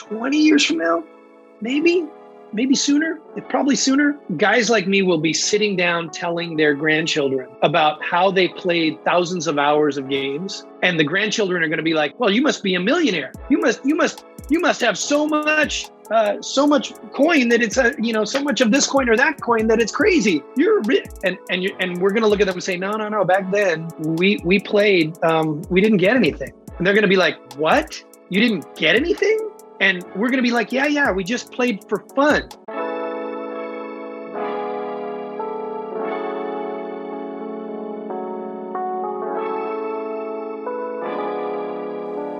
20 years from now, maybe sooner, probably sooner, guys like me will be sitting down telling their grandchildren about how they played thousands of hours of games. And the grandchildren are going to be like, well, you must be a millionaire. You must have so much coin that it's so much of this coin or that coin that it's crazy. You're rich. And we're going to look at them and say, no. Back then we played, we didn't get anything. And they're going to be like, what? You didn't get anything? And we're going to be like, yeah, we just played for fun.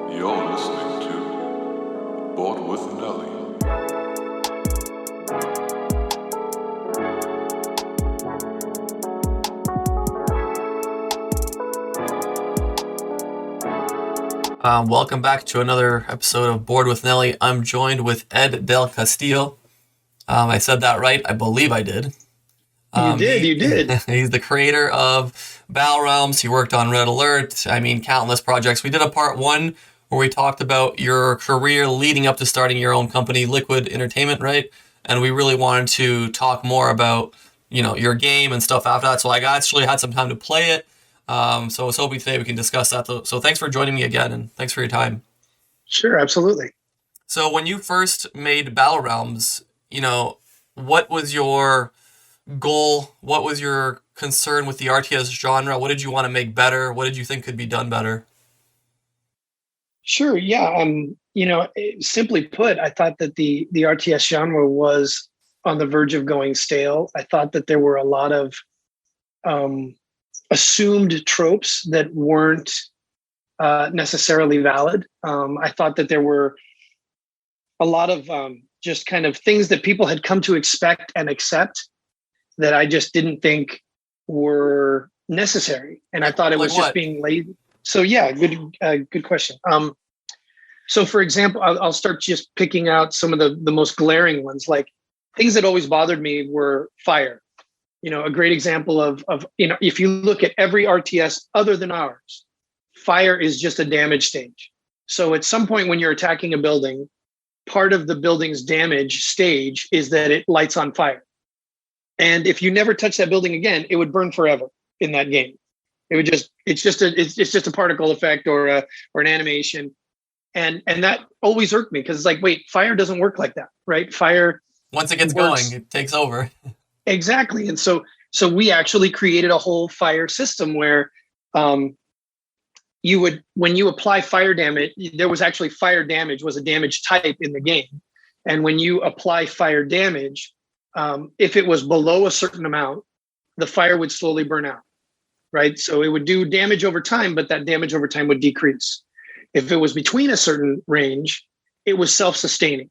You're listening to Board with Nelly. Welcome back to another episode of Board with Nelly. I'm joined with Ed del Castillo. I said that right. I believe I did. You did. He's the creator of Battle Realms. He worked on Red Alert. Countless projects. We did a part 1 where we talked about your career leading up to starting your own company, Liquid Entertainment, right? And we really wanted to talk more about, your game and stuff after that. So I actually had some time to play it. So I was hoping today we can discuss that. So thanks for joining me again, and thanks for your time. Sure, absolutely. So when you first made Battle Realms, what was your goal? What was your concern with the RTS genre? What did you want to make better? What did you think could be done better? Sure, yeah. Simply put, I thought that the RTS genre was on the verge of going stale. I thought that there were a lot of assumed tropes that weren't necessarily valid. I thought that there were a lot of just kind of things that people had come to expect and accept that I just didn't think were necessary. And I thought it was just being lazy. So yeah, good question. So for example, I'll start just picking out some of the most glaring ones. Like things that always bothered me were fire. A great example of if you look at every RTS other than ours, fire is just a damage stage. So at some point when you're attacking a building, part of the building's damage stage is that it lights on fire. And if you never touch that building again, it would burn forever in that game. It's just a particle effect or an animation. And that always irked me because it's like, wait, fire doesn't work like that, right? Fire, once it gets going, it takes over. Exactly. And so we actually created a whole fire system where when you apply fire damage, there was actually fire damage was a damage type in the game. And when you apply fire damage, if it was below a certain amount, the fire would slowly burn out, right? So it would do damage over time, but that damage over time would decrease. If it was between a certain range, it was self-sustaining.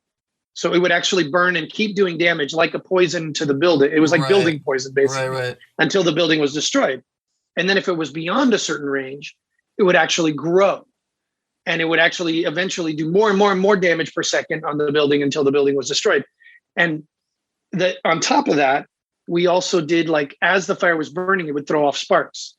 So it would actually burn and keep doing damage like a poison to the building. It was like building poison, basically, until the building was destroyed. And then if it was beyond a certain range, it would actually grow. And it would actually eventually do more and more and more damage per second on the building until the building was destroyed. And on top of that, we also did, like, as the fire was burning, it would throw off sparks.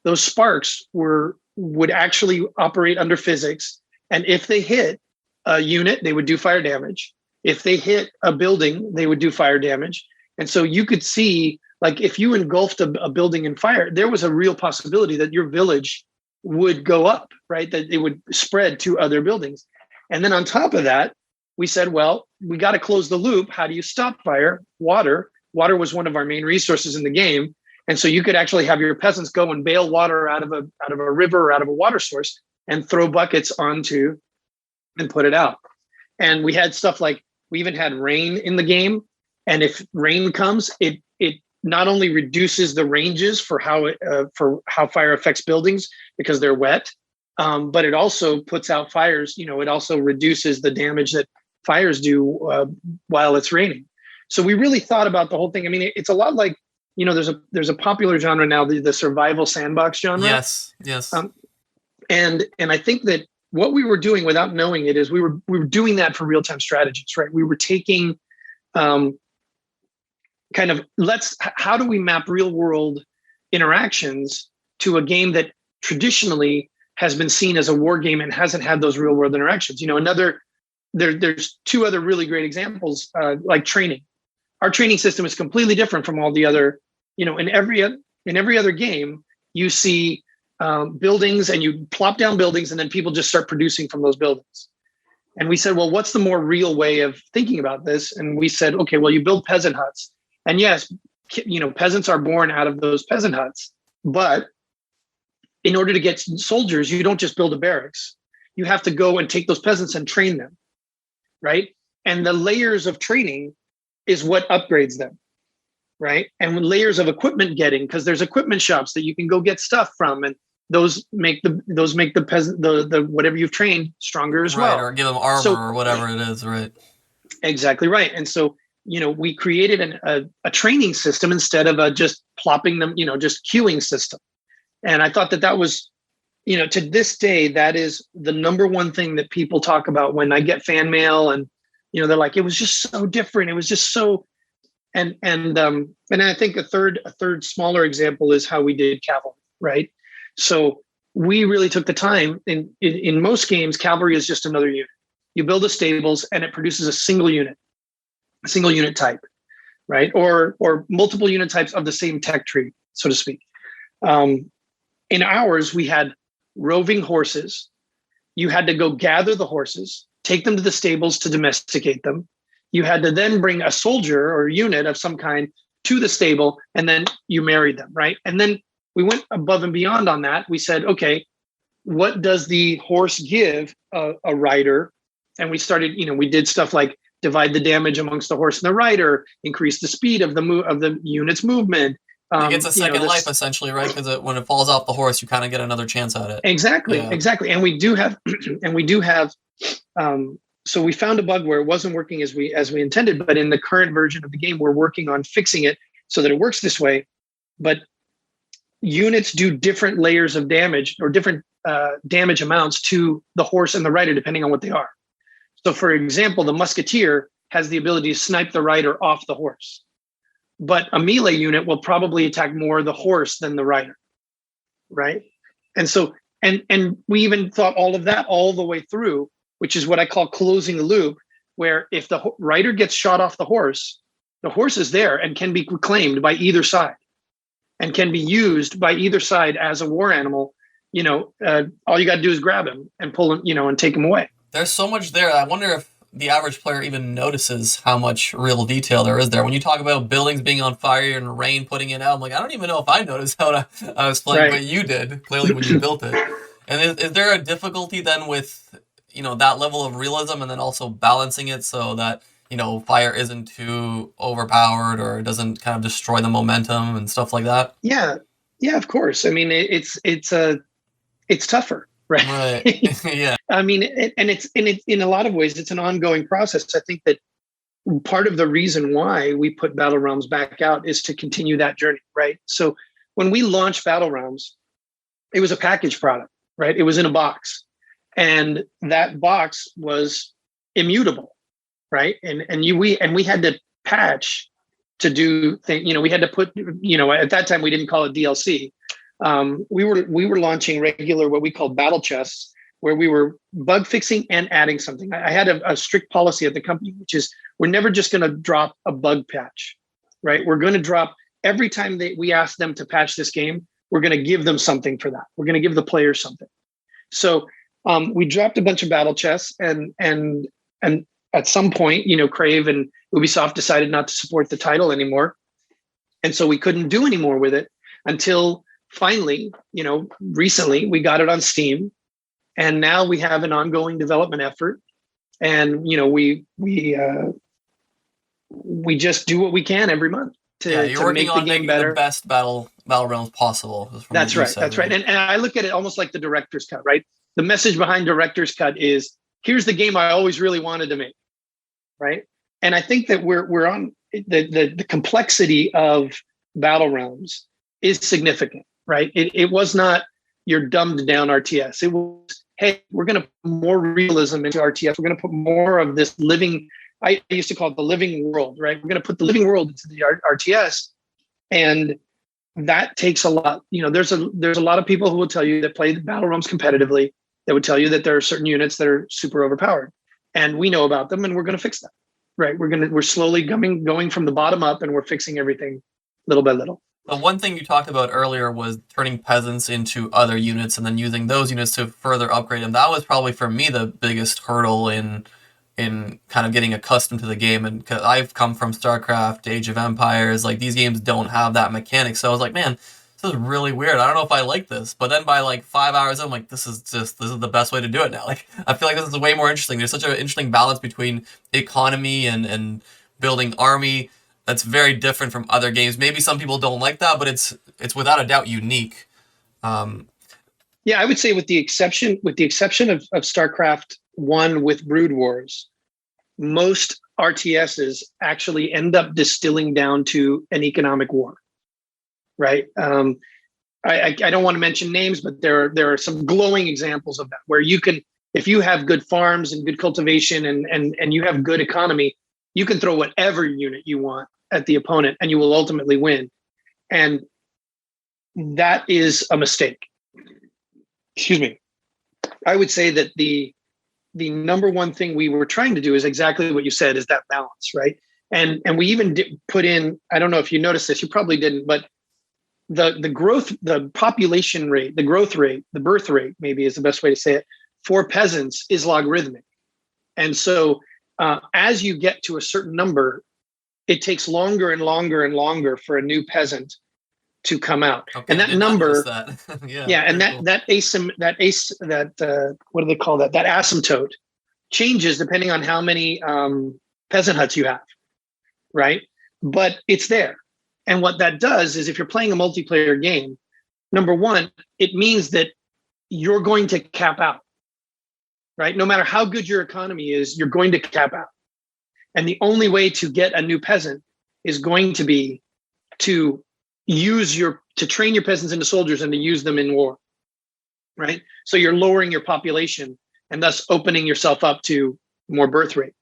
Those sparks would actually operate under physics. And if they hit a unit, they would do fire damage. If they hit a building, they would do fire damage. And so you could see, like, if you engulfed a building in fire, there was a real possibility that your village would go up, right? That it would spread to other buildings. And then on top of that, we said, well, we got to close the loop. How do you stop fire? Water was one of our main resources in the game. And so you could actually have your peasants go and bail water out of a river or out of a water source and throw buckets onto and put it out. And we had stuff like, we even had rain in the game. And if rain comes, it not only reduces the ranges for how fire affects buildings because they're wet, but it also puts out fires. It also reduces the damage that fires do while it's raining. So we really thought about the whole thing. It's a lot like, there's a popular genre now, the survival sandbox genre. Yes. And I think that what we were doing without knowing it is we were doing that for real-time strategies, right? We were taking how do we map real world interactions to a game that traditionally has been seen as a war game and hasn't had those real world interactions. Another there's two other really great examples, like training. Our training system is completely different from all the other, in every other game, you see buildings and you plop down buildings and then people just start producing from those buildings. And we said, well, what's the more real way of thinking about this? And we said, okay, well, you build peasant huts. And yes, peasants are born out of those peasant huts. But in order to get soldiers, you don't just build a barracks. You have to go and take those peasants and train them, right? And the layers of training is what upgrades them, right? And layers of equipment getting, because there's equipment shops that you can go get stuff from, and those make the peasant, the whatever you've trained stronger as well. Right, or give them armor or whatever it is, right? Exactly right. And so, we created a training system instead of just plopping them, just queuing system. And I thought that was, to this day, that is the number one thing that people talk about when I get fan mail, and they're like, it was just so different. It was just so, and I think a third smaller example is how we did cavalry, right? So we really took the time. In most games, cavalry is just another unit. You build the stables and it produces a single unit type, right? Or multiple unit types of the same tech tree, so to speak. In ours, we had roving horses. You had to go gather the horses, take them to the stables to domesticate them. You had to then bring a soldier or a unit of some kind to the stable, and then you married them, right? And then we went above and beyond on that. We said, okay, what does the horse give a rider? And we started, we did stuff like divide the damage amongst the horse and the rider, increase the speed of the unit's movement. It gets a second life, essentially, right? Because when it falls off the horse, you kind of get another chance at it. Exactly. And we do have, so we found a bug where it wasn't working as we intended, but in the current version of the game, we're working on fixing it so that it works this way. But units do different layers of damage or different damage amounts to the horse and the rider, depending on what they are. So for example, the musketeer has the ability to snipe the rider off the horse. But a melee unit will probably attack more the horse than the rider, right? And so, and we even thought all of that all the way through, which is what I call closing the loop, where if the rider gets shot off the horse is there and can be reclaimed by either side and can be used by either side as a war animal. All you got to do is grab him and pull him, and take him away. There's so much there. I wonder if the average player even notices how much real detail there is there. When you talk about buildings being on fire and rain putting it out, I'm like, I don't even know if I noticed how I was playing, but you did, clearly, when you built it. And is there a difficulty then with, that level of realism and then also balancing it so that, fire isn't too overpowered or doesn't kind of destroy the momentum and stuff like that? Yeah, of course. I mean, it's tougher. Right. Yeah. I mean, it's in a lot of ways, it's an ongoing process. I think that part of the reason why we put Battle Realms back out is to continue that journey, right? So when we launched Battle Realms, it was a packaged product, right? It was in a box, and that box was immutable, right? And we had to patch to do things. We had to put, at that time we didn't call it DLC. We were launching regular, what we called battle chests, where we were bug fixing and adding something. I had a strict policy at the company, which is we're never just going to drop a bug patch, right? We're going to drop every time we ask them to patch this game, we're going to give them something for that. We're going to give the players something. So we dropped a bunch of battle chests, and at some point, Crave and Ubisoft decided not to support the title anymore, and so we couldn't do any more with it until finally, recently we got it on Steam, and now we have an ongoing development effort, and we just do what we can every month to make the game better. The best battle realms possible. That's right. That's right. And I look at it almost like the director's cut, right? The message behind director's cut is, here's the game I always really wanted to make, right? And I think that we're on the complexity of Battle Realms is significant, right? It was not your dumbed down RTS. It was, hey, we're going to put more realism into RTS. We're going to put more of this living, I used to call it the living world, right? We're going to put the living world into the RTS. And that takes a lot. There's a lot of people who will tell you that play the Battle Realms competitively that would tell you that there are certain units that are super overpowered. and we know about them, and we're going to fix them. Right? We're slowly going from the bottom up, and we're fixing everything little by little. The one thing you talked about earlier was turning peasants into other units and then using those units to further upgrade them. That was probably for me the biggest hurdle in kind of getting accustomed to the game. And 'cause I've come from StarCraft, Age of Empires, like these games don't have that mechanic. So I was like, man, this is really weird. I don't know if I like this. But then by like 5 hours, I'm like, this is the best way to do it now. Like I feel like this is way more interesting. There's such an interesting balance between economy and building army. That's very different from other games. Maybe some people don't like that, but it's without a doubt unique. Yeah, I would say with the exception of StarCraft 1 with Brood Wars, most RTSs actually end up distilling down to an economic war, right? I don't want to mention names, but there are some glowing examples of that where you can, if you have good farms and good cultivation and you have good economy, you can throw whatever unit you want at the opponent and you will ultimately win. And that is a mistake. Excuse me. I would say that the number one thing we were trying to do is exactly what you said, is that balance, right? And we even put in, I don't know if you noticed this, you probably didn't, but the growth, the population rate, the growth rate, the birth rate, maybe is the best way to say it, for peasants is logarithmic. And so as you get to a certain number, it takes longer and longer and longer for a new peasant to come out. Okay, and that number, that. yeah, and cool. that what do they call that? That asymptote changes depending on how many peasant huts you have, right? But it's there. And what that does is, if you're playing a multiplayer game, number one, it means that you're going to cap out, right? No matter how good your economy is, you're going to cap out. And the only way to get a new peasant is going to be to train your peasants into soldiers and to use them in war, right? So you're lowering your population and thus opening yourself up to more birth rate.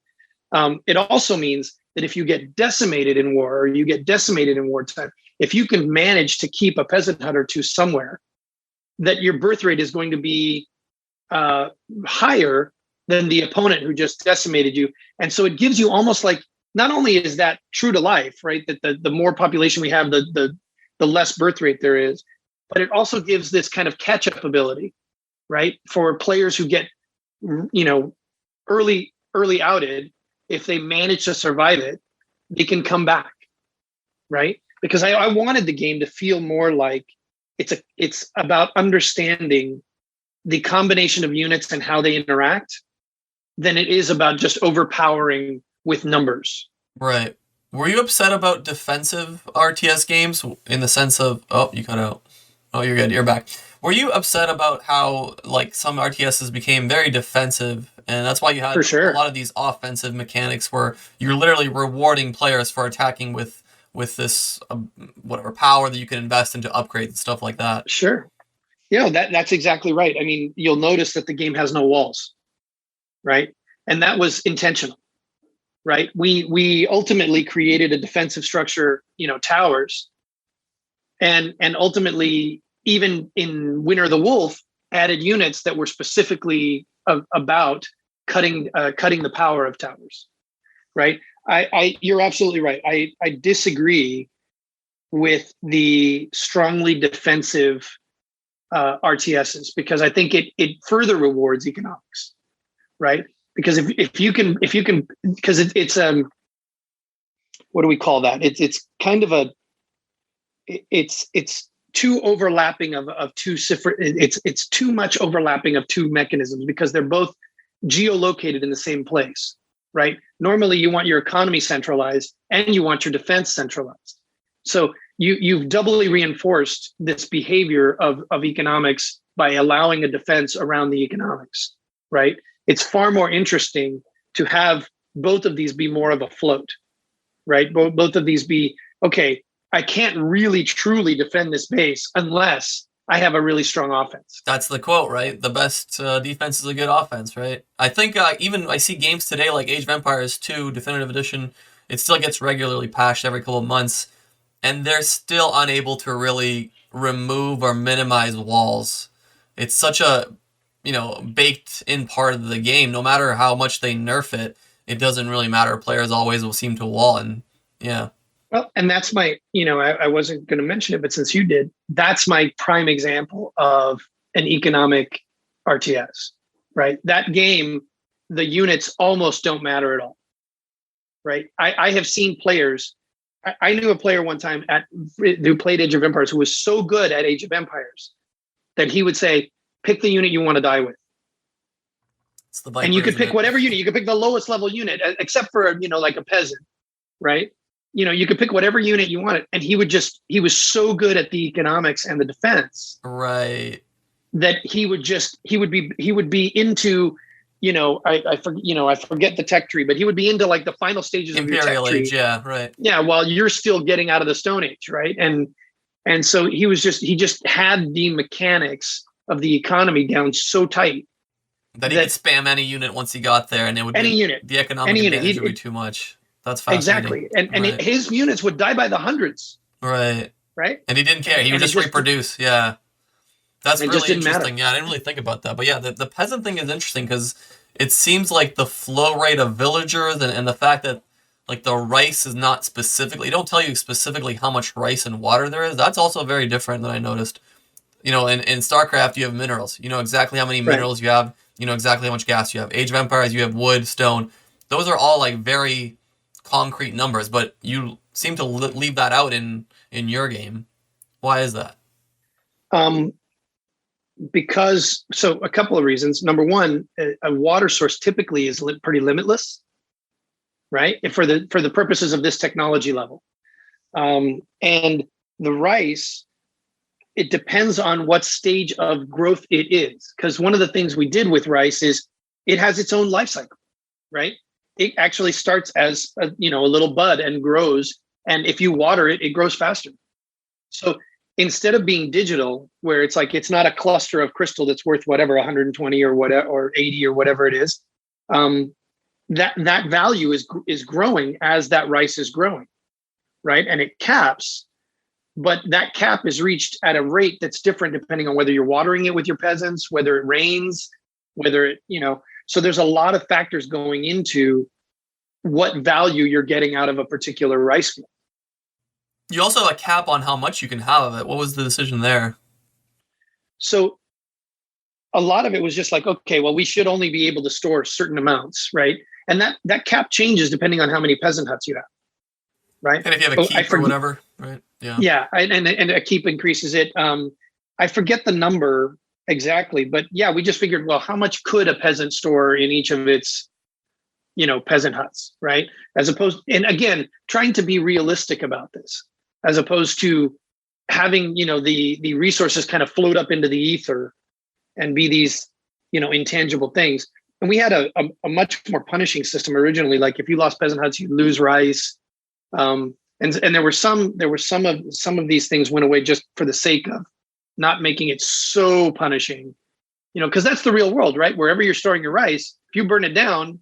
It also means that if you get decimated in war, or you get decimated in wartime, if you can manage to keep a peasant hut or two somewhere, that your birth rate is going to be higher than the opponent who just decimated you. And so it gives you almost like, not only is that true to life, right? That the more population we have, the less birth rate there is, but it also gives this kind of catch-up ability, right? For players who get, early outed, if they manage to survive it, they can come back, right? Because I wanted the game to feel more like it's about understanding the combination of units and how they interact than it is about just overpowering with numbers. Right. Were you upset about defensive RTS games in the sense of, oh, you cut out. Oh, you're good. You're back. Were you upset about how like some RTSs became very defensive, and that's why you had a lot of these offensive mechanics where you're literally rewarding players for attacking with this whatever power that you can invest into upgrades and stuff like that? Sure. That's exactly right. I mean, you'll notice that the game has no walls, right? And that was intentional, right? We ultimately created a defensive structure, towers, and ultimately, even in Winter the Wolf, added units that were specifically about cutting the power of towers, right? You're absolutely right. I disagree with the strongly defensive RTSs, because I think it further rewards economics, right? Because if you can, because it's what do we call that? It's kind of it's too overlapping of two different. It's too much overlapping of two mechanisms, because they're both geolocated in the same place, right? Normally, you want your economy centralized and you want your defense centralized. So you've doubly reinforced this behavior of economics by allowing a defense around the economics, right? It's far more interesting to have both of these be more of a float, right? Both of these be, okay, I can't really truly defend this base unless I have a really strong offense. That's the quote, right? The best defense is a good offense, right? I think even I see games today like Age of Empires 2 Definitive Edition, it still gets regularly patched every couple of months, and they're still unable to really remove or minimize walls. It's such a baked in part of the game. No matter how much they nerf it, it doesn't really matter. Players always will seem to wall, and yeah. Well, and that's my, I wasn't going to mention it, but since you did, that's my prime example of an economic RTS, right? That game, the units almost don't matter at all, right? I have seen players. I knew a player one time who played Age of Empires who was so good at Age of Empires that he would say, pick the unit you want to die with. It's the Viper, and you could pick it? whatever unit. You could pick the lowest level unit, except for, like a peasant, right? You could pick whatever unit you wanted. And he was so good at the economics and the defense. Right. That he would be into, I forget the tech tree, but he would be into like the final stages of your tech tree. Age, yeah, right. Yeah, while you're still getting out of the Stone Age, right? And so he just had the mechanics of the economy down so tight that he could spam any unit once he got there, and it would any unit, the economic advantage would be too much. That's fascinating. Exactly, and his units would die by the hundreds. Right. And he didn't care. He would just reproduce. Yeah. That's really interesting. Yeah, I didn't really think about that. But yeah, the peasant thing is interesting because it seems like the flow rate of villagers and the fact that like the rice is not specifically, don't tell you specifically how much rice and water there is. That's also very different than I noticed. In StarCraft, you have minerals. You know exactly how many minerals you have. You know exactly how much gas you have. Age of Empires, you have wood, stone. Those are all like very concrete numbers, but you seem to leave that out in your game. Why is that? Because a couple of reasons. Number one, a water source typically is pretty limitless, right? For the purposes of this technology level, and the rice, it depends on what stage of growth it is. Because one of the things we did with rice is it has its own life cycle, right? It actually starts as a little bud and grows, and if you water it, it grows faster. So instead of being digital, where it's like it's not a cluster of crystal that's worth whatever 120 or whatever or 80 or whatever it is, that value is growing as that rice is growing, right? And it caps, but that cap is reached at a rate that's different depending on whether you're watering it with your peasants, whether it rains, whether it So there's a lot of factors going into what value you're getting out of a particular rice field. You also have a cap on how much you can have of it. What was the decision there? So a lot of it was just like, okay, well, we should only be able to store certain amounts, right? And that cap changes depending on how many peasant huts you have, right? And if you have a keep or whatever, right? Yeah. Yeah, and a keep increases it. I forget the number exactly, but yeah, we just figured, well, how much could a peasant store in each of its, peasant huts, right? As opposed, and again, trying to be realistic about this, as opposed to having, the resources kind of float up into the ether and be these, intangible things. And we had a much more punishing system originally. Like if you lost peasant huts, you lose rice. And there were some of these things went away just for the sake of not making it so punishing, because that's the real world, right? Wherever you're storing your rice, if you burn it down,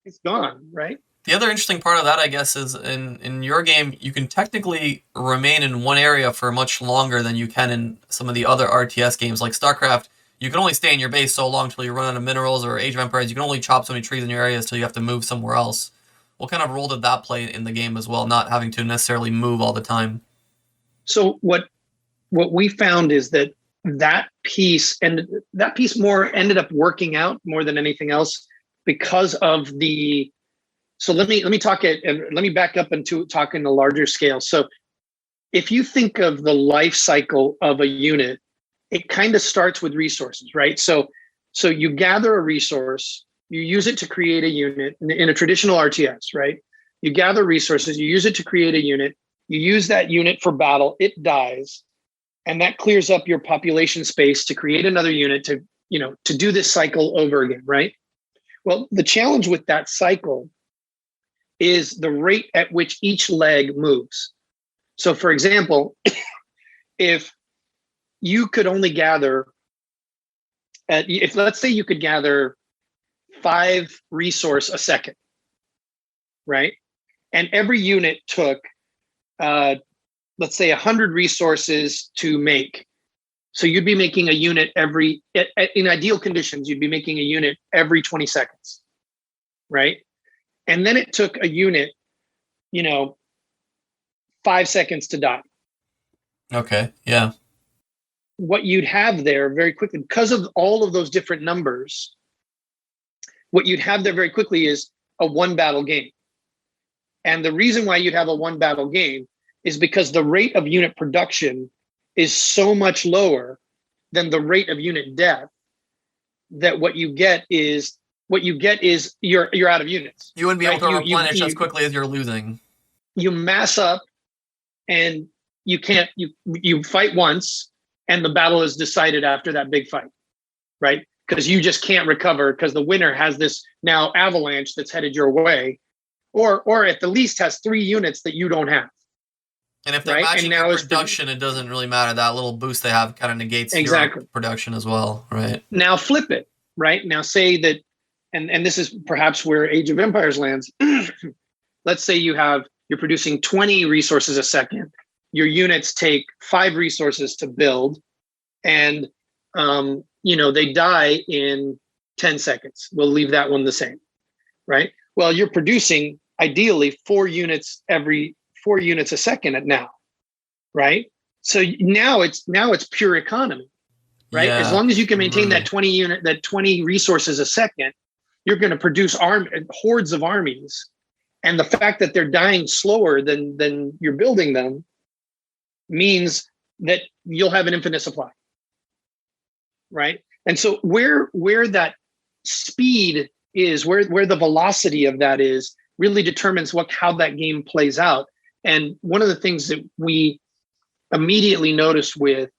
it's gone, right? The other interesting part of that, I guess, is in your game, you can technically remain in one area for much longer than you can in some of the other RTS games. Like StarCraft, you can only stay in your base so long until you run out of minerals, or Age of Empires, you can only chop so many trees in your areas until you have to move somewhere else. What kind of role did that play in the game as well, not having to necessarily move all the time? So what we found is that piece more ended up working out more than anything else because of the. So let me back up and talk in a larger scale. So if you think of the life cycle of a unit, it kind of starts with resources, right? So you gather a resource, you use it to create a unit in a traditional RTS, right? You gather resources, you use it to create a unit, you use that unit for battle, it dies, and that clears up your population space to create another unit to do this cycle over again, right? Well, the challenge with that cycle is the rate at which each leg moves. So for example, if you could only gather, if let's say you could gather 5 resource a second, right? And every unit took, let's say 100 resources to make. So you'd be making a unit in ideal conditions, you'd be making a unit every 20 seconds, right? And then it took a unit, 5 seconds to die. Okay, yeah. What you'd have there very quickly, because of all of those different numbers, what you'd have there very quickly is a one battle game. And the reason why you'd have a one battle game is because the rate of unit production is so much lower than the rate of unit death that what you get is you're out of units. You wouldn't be able to replenish as quickly as you're losing. You mass up and you can't, you fight once and the battle is decided after that big fight, right? Because you just can't recover because the winner has this now avalanche that's headed your way, or at the least has 3 units that you don't have. And if they're matching your production, it doesn't really matter. That little boost they have kind of negates your production as well, right? Now flip it, right? Now say that, and this is perhaps where Age of Empires lands. Let's say you're producing 20 resources a second. Your units take 5 resources to build, and they die in 10 seconds. We'll leave that one the same, right? Well, you're producing ideally 4 units a second at now, right? So now it's pure economy, right? Yeah, as long as you can maintain that 20 resources a second, you're going to produce hordes of armies. And the fact that they're dying slower than you're building them means that you'll have an infinite supply, right? And so where that speed is, where the velocity of that is, really determines how that game plays out. And one of the things that we immediately noticed with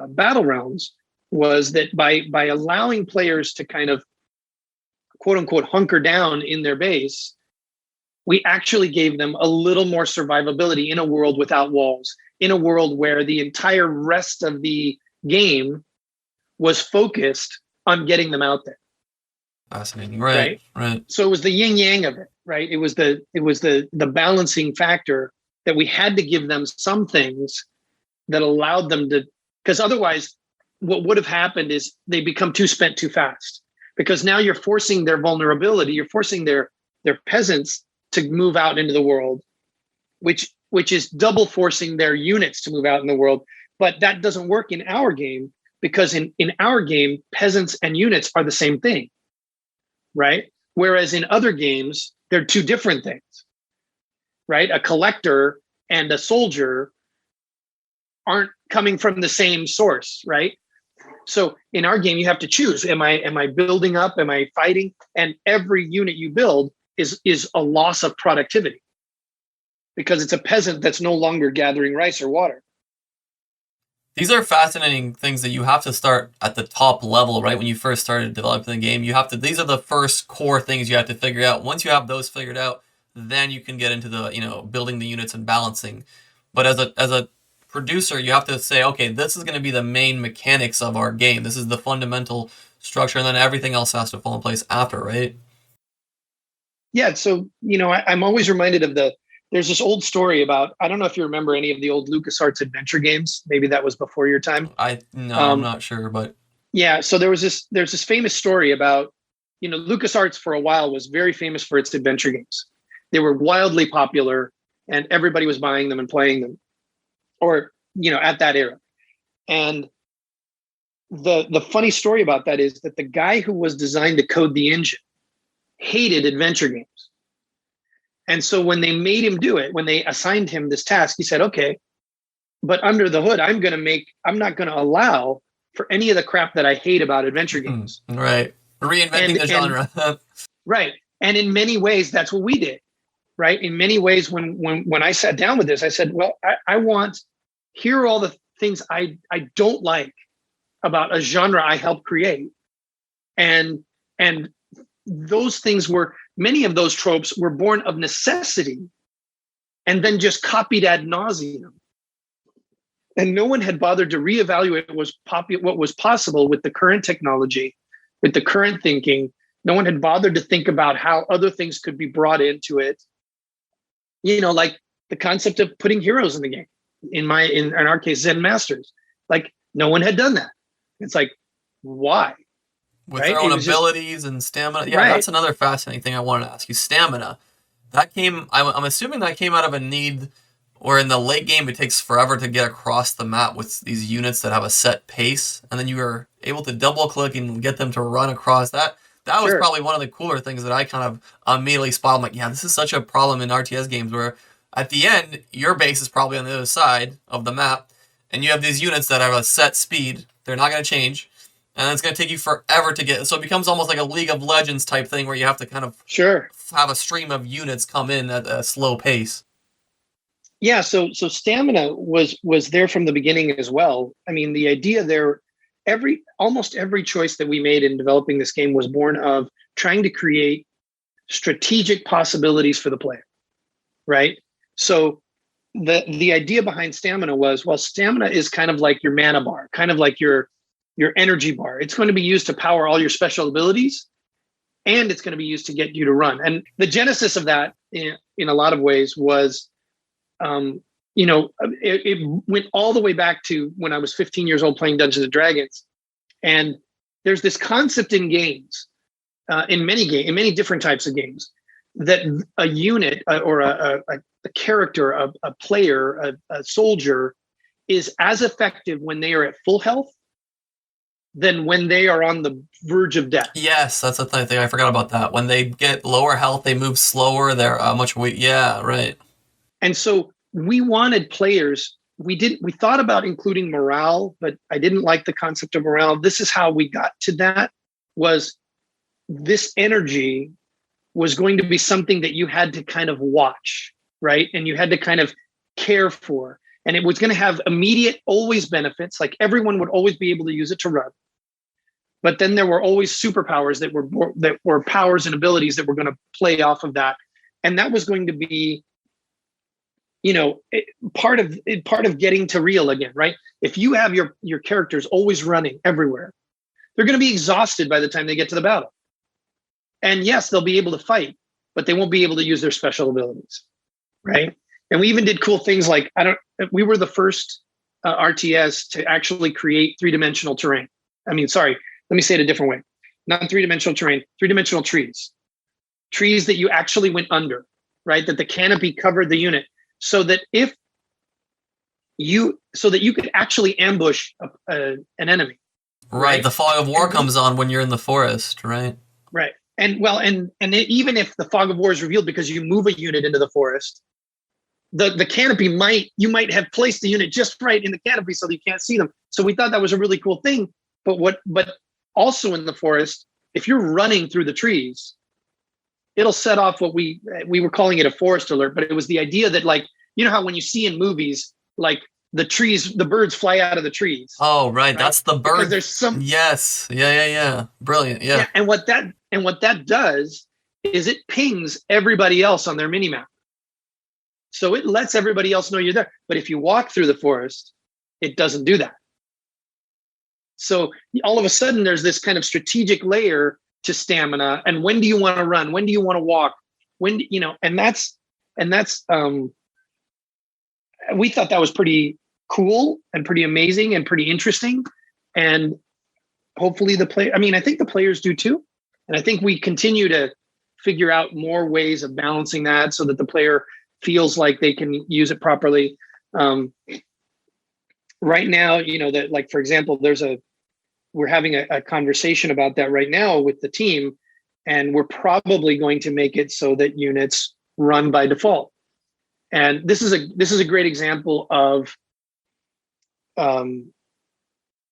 Battle Realms was that by allowing players to kind of quote unquote hunker down in their base, we actually gave them a little more survivability in a world without walls, in a world where the entire rest of the game was focused on getting them out there. Fascinating, right? So it was the yin yang of it, right? It was the balancing factor that we had to give them some things that allowed them to, because otherwise what would have happened is they become too spent too fast, because now you're forcing their vulnerability, you're forcing their peasants to move out into the world, which is double forcing their units to move out in the world. But that doesn't work in our game, because in our game, peasants and units are the same thing, right? Whereas in other games, they're 2 different things, right? A collector and a soldier aren't coming from the same source, right? So in our game, you have to choose. Am I building up? Am I fighting? And every unit you build is a loss of productivity, because it's a peasant that's no longer gathering rice or water. These are fascinating things that you have to start at the top level, right? When you first started developing the game, these are the first core things you have to figure out. Once you have those figured out, then you can get into the, building the units and balancing. But as a producer, you have to say, okay, this is going to be the main mechanics of our game. This is the fundamental structure, and then everything else has to fall in place after, right? Yeah. So, I'm always reminded of there's this old story about, I don't know if you remember any of the old LucasArts adventure games. Maybe that was before your time. I'm not sure, but yeah. So there's this famous story about, LucasArts for a while was very famous for its adventure games. They were wildly popular and everybody was buying them and playing them, or, at that era. And the funny story about that is that the guy who was designed to code the engine hated adventure games. And so when they made him do it, when they assigned him this task, he said, okay, but under the hood, I'm not going to allow for any of the crap that I hate about adventure games. Right. Reinventing the genre. Right. And in many ways, that's what we did. Right. In many ways, when I sat down with this, I said, well, here are all the things I don't like about a genre I helped create. And those things many of those tropes were born of necessity and then just copied ad nauseum. And no one had bothered to reevaluate what was possible with the current technology, with the current thinking. No one had bothered to think about how other things could be brought into it. Like the concept of putting heroes in the game. In our case, Zen Masters. Like No one had done that. It's like, why? With Right? their It own was just- abilities and stamina. Yeah, Right. that's another fascinating thing I wanted to ask you. Stamina. That came, I'm assuming that came out of a need where in the late game it takes forever to get across the map with these units that have a set pace, and then you were able to double click and get them to run across that. That was Sure. probably one of the cooler things that I kind of immediately spotted. I'm like, yeah, this is such a problem in RTS games where at the end, your base is probably on the other side of the map, and you have these units that have a set speed. They're not going to change, and it's going to take you forever to get. So it becomes almost like a League of Legends type thing where you have to kind of Sure. have a stream of units come in at a slow pace. Yeah, so stamina was there from the beginning as well. I mean, the idea there, almost every choice that we made in developing this game was born of trying to create strategic possibilities for the player, right? So the idea behind stamina was, well, stamina is kind of like your mana bar, kind of like your energy bar. It's going to be used to power all your special abilities, and it's going to be used to get you to run. And the genesis of that, in a lot of ways, was it went all the way back to when I was 15 years old playing Dungeons and Dragons. And there's this concept in games, in many different types of games, that a unit or a character, a player, a soldier is as effective when they are at full health than when they are on the verge of death. Yes, that's the thing. I forgot about that. When they get lower health, they move slower. They're much weak. Yeah, right. And so we wanted players. We thought about including morale, but I didn't like the concept of morale. This is how we got to that. Was this energy was going to be something that you had to kind of watch, right? And you had to kind of care for. And it was going to have immediate, always benefits. Like everyone would always be able to use it to run. But then there were always superpowers that were powers and abilities that were going to play off of that. And that was going to be, part of getting to real again, right? If you have your characters always running everywhere, they're going to be exhausted by the time they get to the battle. And yes, they'll be able to fight, but they won't be able to use their special abilities, right? And we even did cool things like, we were the first RTS to actually create three-dimensional terrain. Let me say it a different way. Not three-dimensional terrain, three-dimensional trees. Trees that you actually went under, right? That the canopy covered the unit so that you could actually ambush an enemy. Right. The fog of war comes on when you're in the forest, right? Right. And even if the fog of war is revealed because you move a unit into the forest, the canopy you might have placed the unit just right in the canopy so that you can't see them. So we thought that was a really cool thing. But also in the forest, if you're running through the trees, it'll set off what we were calling it a forest alert. But it was the idea that, like, you know how when you see in movies, like the birds fly out of the trees. Oh, right. That's the bird. Because there's some. Yes. Yeah. Brilliant. Yeah. And what that does is it pings everybody else on their mini map. So it lets everybody else know you're there. But if you walk through the forest, it doesn't do that. So all of a sudden there's this kind of strategic layer to stamina. And when do you want to run? When do you want to walk? And that's we thought that was pretty cool and pretty amazing and pretty interesting. And hopefully I think the players do too. And I think we continue to figure out more ways of balancing that so that the player feels like they can use it properly. Right now, that, like, for example, we're having a conversation about that right now with the team, and we're probably going to make it so that units run by default. And this is a great example of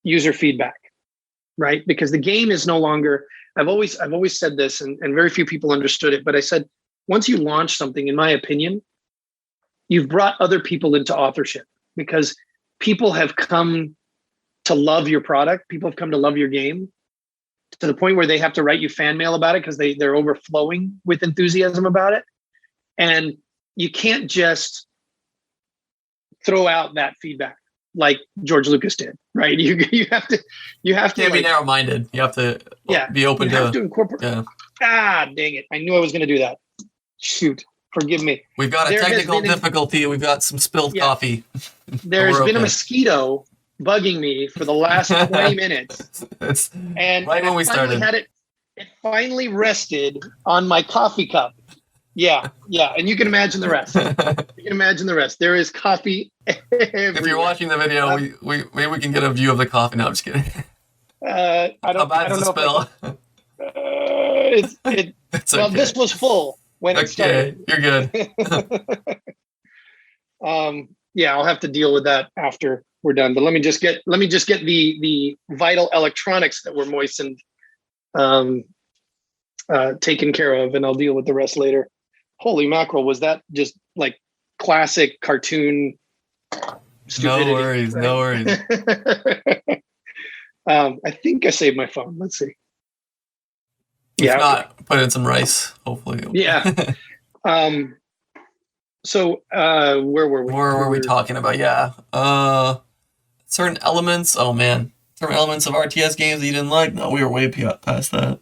user feedback, right? Because the game is no longer. I've always said this, and very few people understood it. But I said, once you launch something, in my opinion, you've brought other people into authorship, because people have come to love your product. People have come to love your game to the point where they have to write you fan mail about it because they're overflowing with enthusiasm about it. And you can't just throw out that feedback like George Lucas did, right? You have to Can't be narrow-minded. You have to be open to. You have to incorporate. Yeah. Dang it! I knew I was going to do that. Shoot, forgive me. We've got a technical difficulty. We've got some spilled coffee. There's been a mosquito bugging me for the last 20 minutes. And right when we started. It finally rested on my coffee cup. Yeah. And you can imagine the rest. There is coffee everywhere. If you're watching the video, we maybe we can get a view of the coffee. No, I'm just kidding. I don't know. It's well, okay. This was full when it started. You're good. Yeah, I'll have to deal with that after we're done. But let me just get the vital electronics that were moistened taken care of, and I'll deal with the rest later. Holy mackerel, was that just like classic cartoon stupidity? No worries. I think I saved my phone. Let's see. If not, put in some rice, hopefully. Yeah. So where were we? Where were we talking about? Yeah. Certain elements. Oh man. Certain elements of RTS games that you didn't like? No, we were way past that.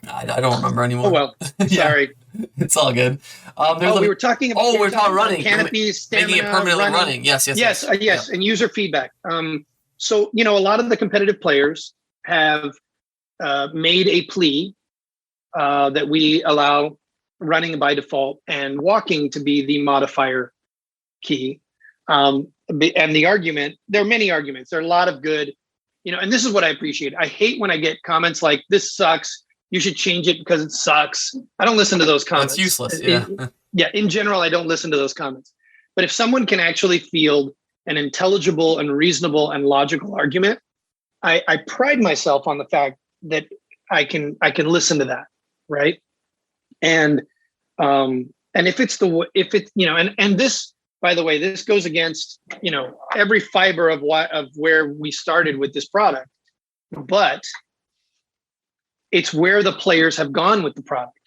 I don't remember anymore. Oh well. Sorry. It's all good. We were talking about. Oh, we're talking running. Canopies, stamina, making it permanently running. Yes. And user feedback. So a lot of the competitive players have made a plea that we allow running by default and walking to be the modifier key. And the argument, there are many arguments. There are a lot of good, and this is what I appreciate. I hate when I get comments like, this sucks, you should change it because it sucks. I don't listen to those comments. It's useless. Yeah. In general, I don't listen to those comments. But if someone can actually field an intelligible and reasonable and logical argument, I pride myself on the fact that I can listen to that, right? And if it's and this, by the way, this goes against every fiber of where we started with this product, but it's where the players have gone with the product,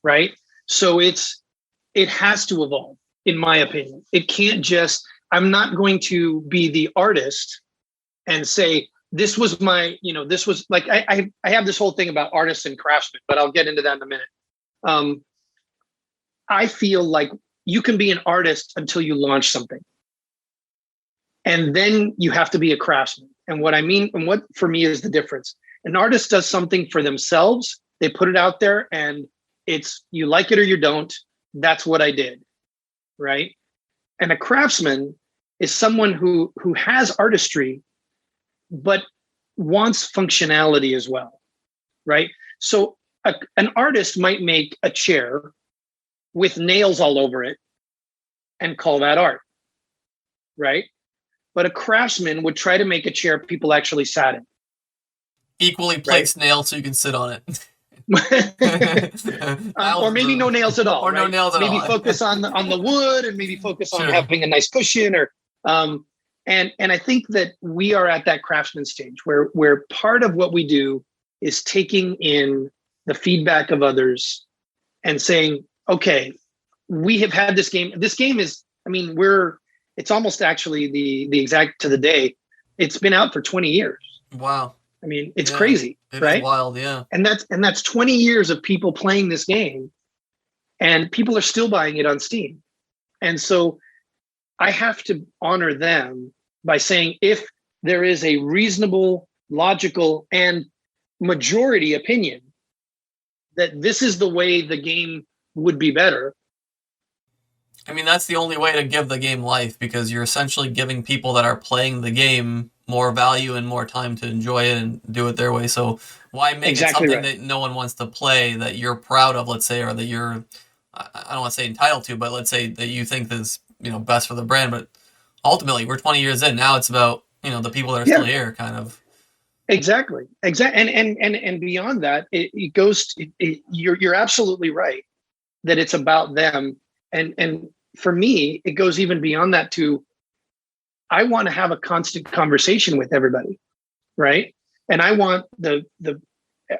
right? So it has to evolve, in my opinion. It can't just. I'm not going to be the artist and say, this was my, this was like, I have this whole thing about artists and craftsmen, but I'll get into that in a minute. I feel like you can be an artist until you launch something. And then you have to be a craftsman. And what I mean, and what for me is the difference. An artist does something for themselves. They put it out there and it's, you like it or you don't. That's what I did. Right. And a craftsman is someone who has artistry, but wants functionality as well, right? So an artist might make a chair with nails all over it and call that art, right? But a craftsman would try to make a chair people actually sat in. Equally placed nails so you can sit on it. Or maybe no nails at all. Or no nails at all. Maybe focus on the wood and maybe focus on having a nice cushion or and I think that we are at that craftsman stage where part of what we do is taking in the feedback of others and saying, okay, we have had this game. This game is, it's almost actually the exact to the day. It's been out for 20 years. Wow. It's crazy, right? It's wild, yeah. And that's 20 years of people playing this game, and people are still buying it on Steam. And so I have to honor them by saying, if there is a reasonable, logical, and majority opinion that this is the way the game would be better. That's the only way to give the game life, because you're essentially giving people that are playing the game more value and more time to enjoy it and do it their way. So why make it something that no one wants to play, that you're proud of, let's say, or that you're, I don't want to say entitled to, but let's say that you think is, best for the brand. But ultimately, we're 20 years in. Now it's about, the people that are still here, kind of. Exactly. And beyond that, it goes, you're absolutely right that it's about them. And for me, it goes even beyond that to, I want to have a constant conversation with everybody, right? And I want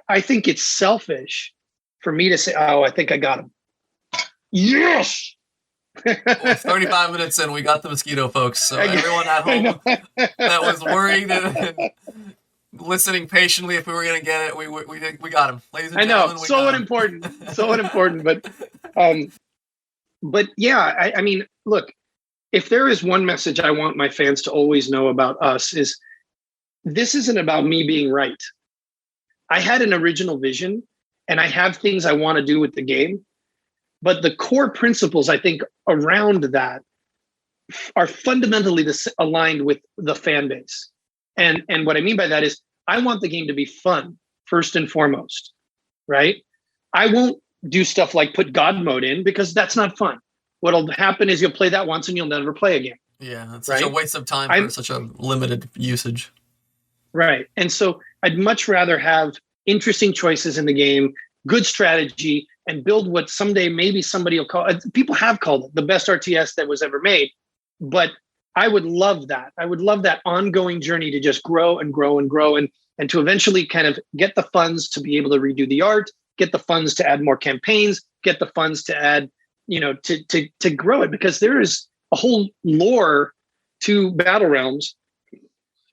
I think it's selfish for me to say, oh, I think I got him. Yes! 35 minutes in, we got the mosquito, folks. So everyone at home that was worried and listening patiently if we were going to get it, we got him. Ladies and gentlemen, so unimportant. But yeah, look, if there is one message I want my fans to always know about us is this isn't about me being right. I had an original vision and I have things I want to do with the game, but the core principles I think around that are fundamentally aligned with the fan base. And what I mean by that is I want the game to be fun first and foremost, right? I won't do stuff like put God mode in because that's not fun. What'll happen is you'll play that once and you'll never play again. Yeah, it's such a waste of time for such a limited usage. Right. And so I'd much rather have interesting choices in the game, good strategy, and build what someday maybe somebody will call, people have called it the best RTS that was ever made. But I would love that. I would love that ongoing journey to just grow and grow and grow and to eventually kind of get the funds to be able to redo the art, get the funds to add more campaigns, get the funds to add, to grow it, because there is a whole lore to Battle Realms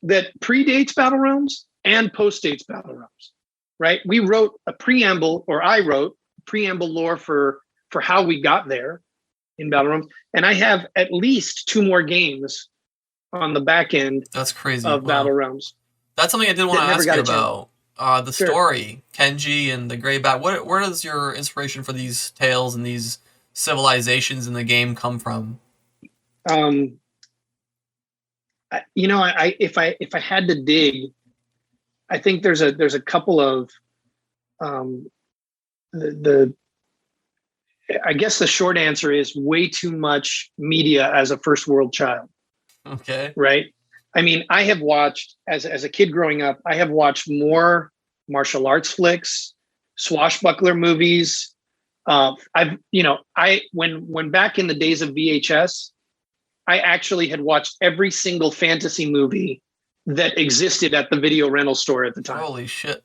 that predates Battle Realms and postdates Battle Realms, right? We wrote a preamble, or I wrote preamble lore for how we got there in Battle Realms, and I have at least 2 more games on the back end. That's crazy. Of Battle Realms. That's something I did want to ask you about. The story, Kenji and the Grey Bat. Where does your inspiration for these tales and these civilizations in the game come from? If I had to dig, I think there's a couple of I guess the short answer is way too much media as a first world child. Okay. Right. I mean, I have watched as a kid growing up, I have watched more martial arts flicks, swashbuckler movies. When back in the days of VHS, I actually had watched every single fantasy movie that existed at the video rental store at the time. Holy shit.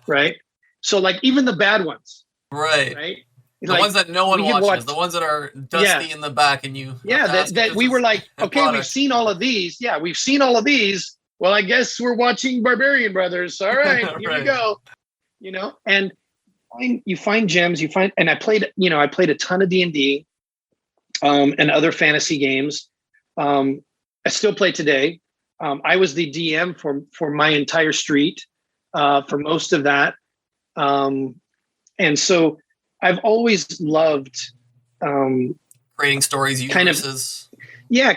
Right. So like even the bad ones. Right. Right. The ones that no one watches, the ones that are dusty in the back, and you that we were like, okay, we've seen all of these. Yeah, we've seen all of these. Well, I guess we're watching Barbarian Brothers. All right, here we go. And you find gems. And I played a ton of D&D and other fantasy games. I still play today. I was the DM for my entire street for most of that, and so I've always loved creating stories, universes.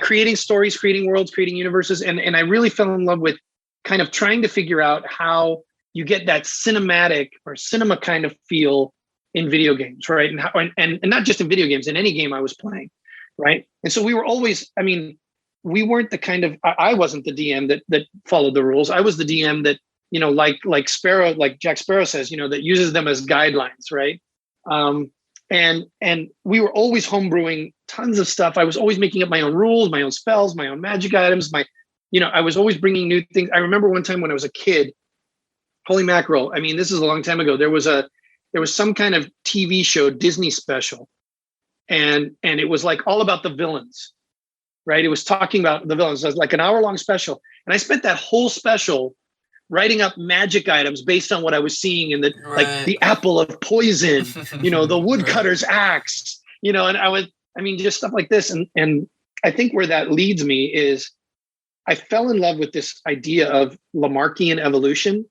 Creating stories, creating worlds, creating universes. And I really fell in love with kind of trying to figure out how you get that cinematic or cinema kind of feel in video games, right? And not just in video games, in any game I was playing, right? And so we were always, we weren't the kind of, I wasn't the DM that followed the rules. I was the DM that, like Sparrow, like Jack Sparrow says, that uses them as guidelines, right? And we were always homebrewing tons of stuff. I was always making up my own rules, my own spells, my own magic items, I was always bringing new things. I remember one time when I was a kid, holy mackerel. This is a long time ago. There was some kind of TV show, Disney special. And it was like all about the villains, right? It was talking about the villains. It was like an hour-long special. And I spent that whole special writing up magic items based on what I was seeing in like the apple of poison, the woodcutter's axe, and I was, just stuff like this. And I think where that leads me is I fell in love with this idea of Lamarckian evolution.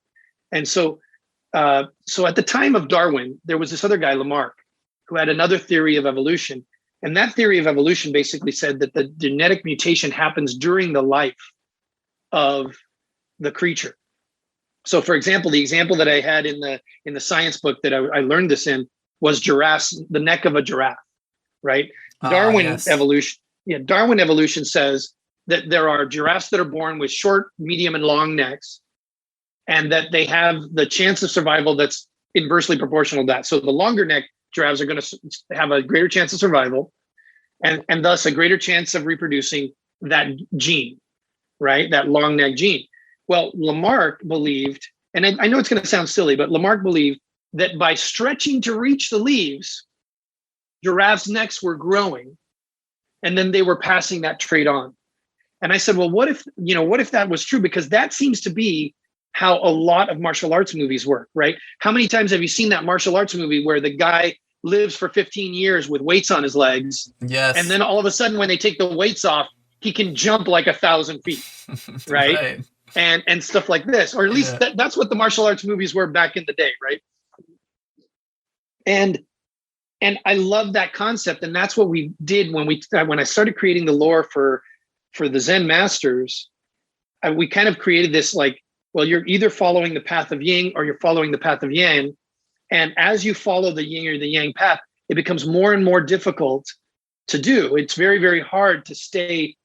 And so at the time of Darwin, there was this other guy, Lamarck, who had another theory of evolution. And that theory of evolution basically said that the genetic mutation happens during the life of the creature. So, for example, the example that I had in the science book that I learned this in was giraffes, the neck of a giraffe, right? Darwin evolution. Yeah, Darwin evolution says that there are giraffes that are born with short, medium, and long necks, and that they have the chance of survival that's inversely proportional to that. So the longer neck giraffes are going to have a greater chance of survival, and thus a greater chance of reproducing that gene, right? That long neck gene. Well, Lamarck believed, and I know it's going to sound silly, but Lamarck believed that by stretching to reach the leaves, giraffes' necks were growing, and then they were passing that trait on. And I said, well, what if that was true? Because that seems to be how a lot of martial arts movies work, right? How many times have you seen that martial arts movie where the guy lives for 15 years with weights on his legs. Yes. And then all of a sudden, when they take the weights off, he can jump like 1,000 feet, right? Right. And stuff like this, or at least that's what the martial arts movies were back in the day, right? And I love that concept, and that's what we did when I started creating the lore for the Zen Masters. We kind of created this like, well, you're either following the path of yin or you're following the path of yang, and as you follow the yin or the yang path, it becomes more and more difficult to do. It's very, very hard to stay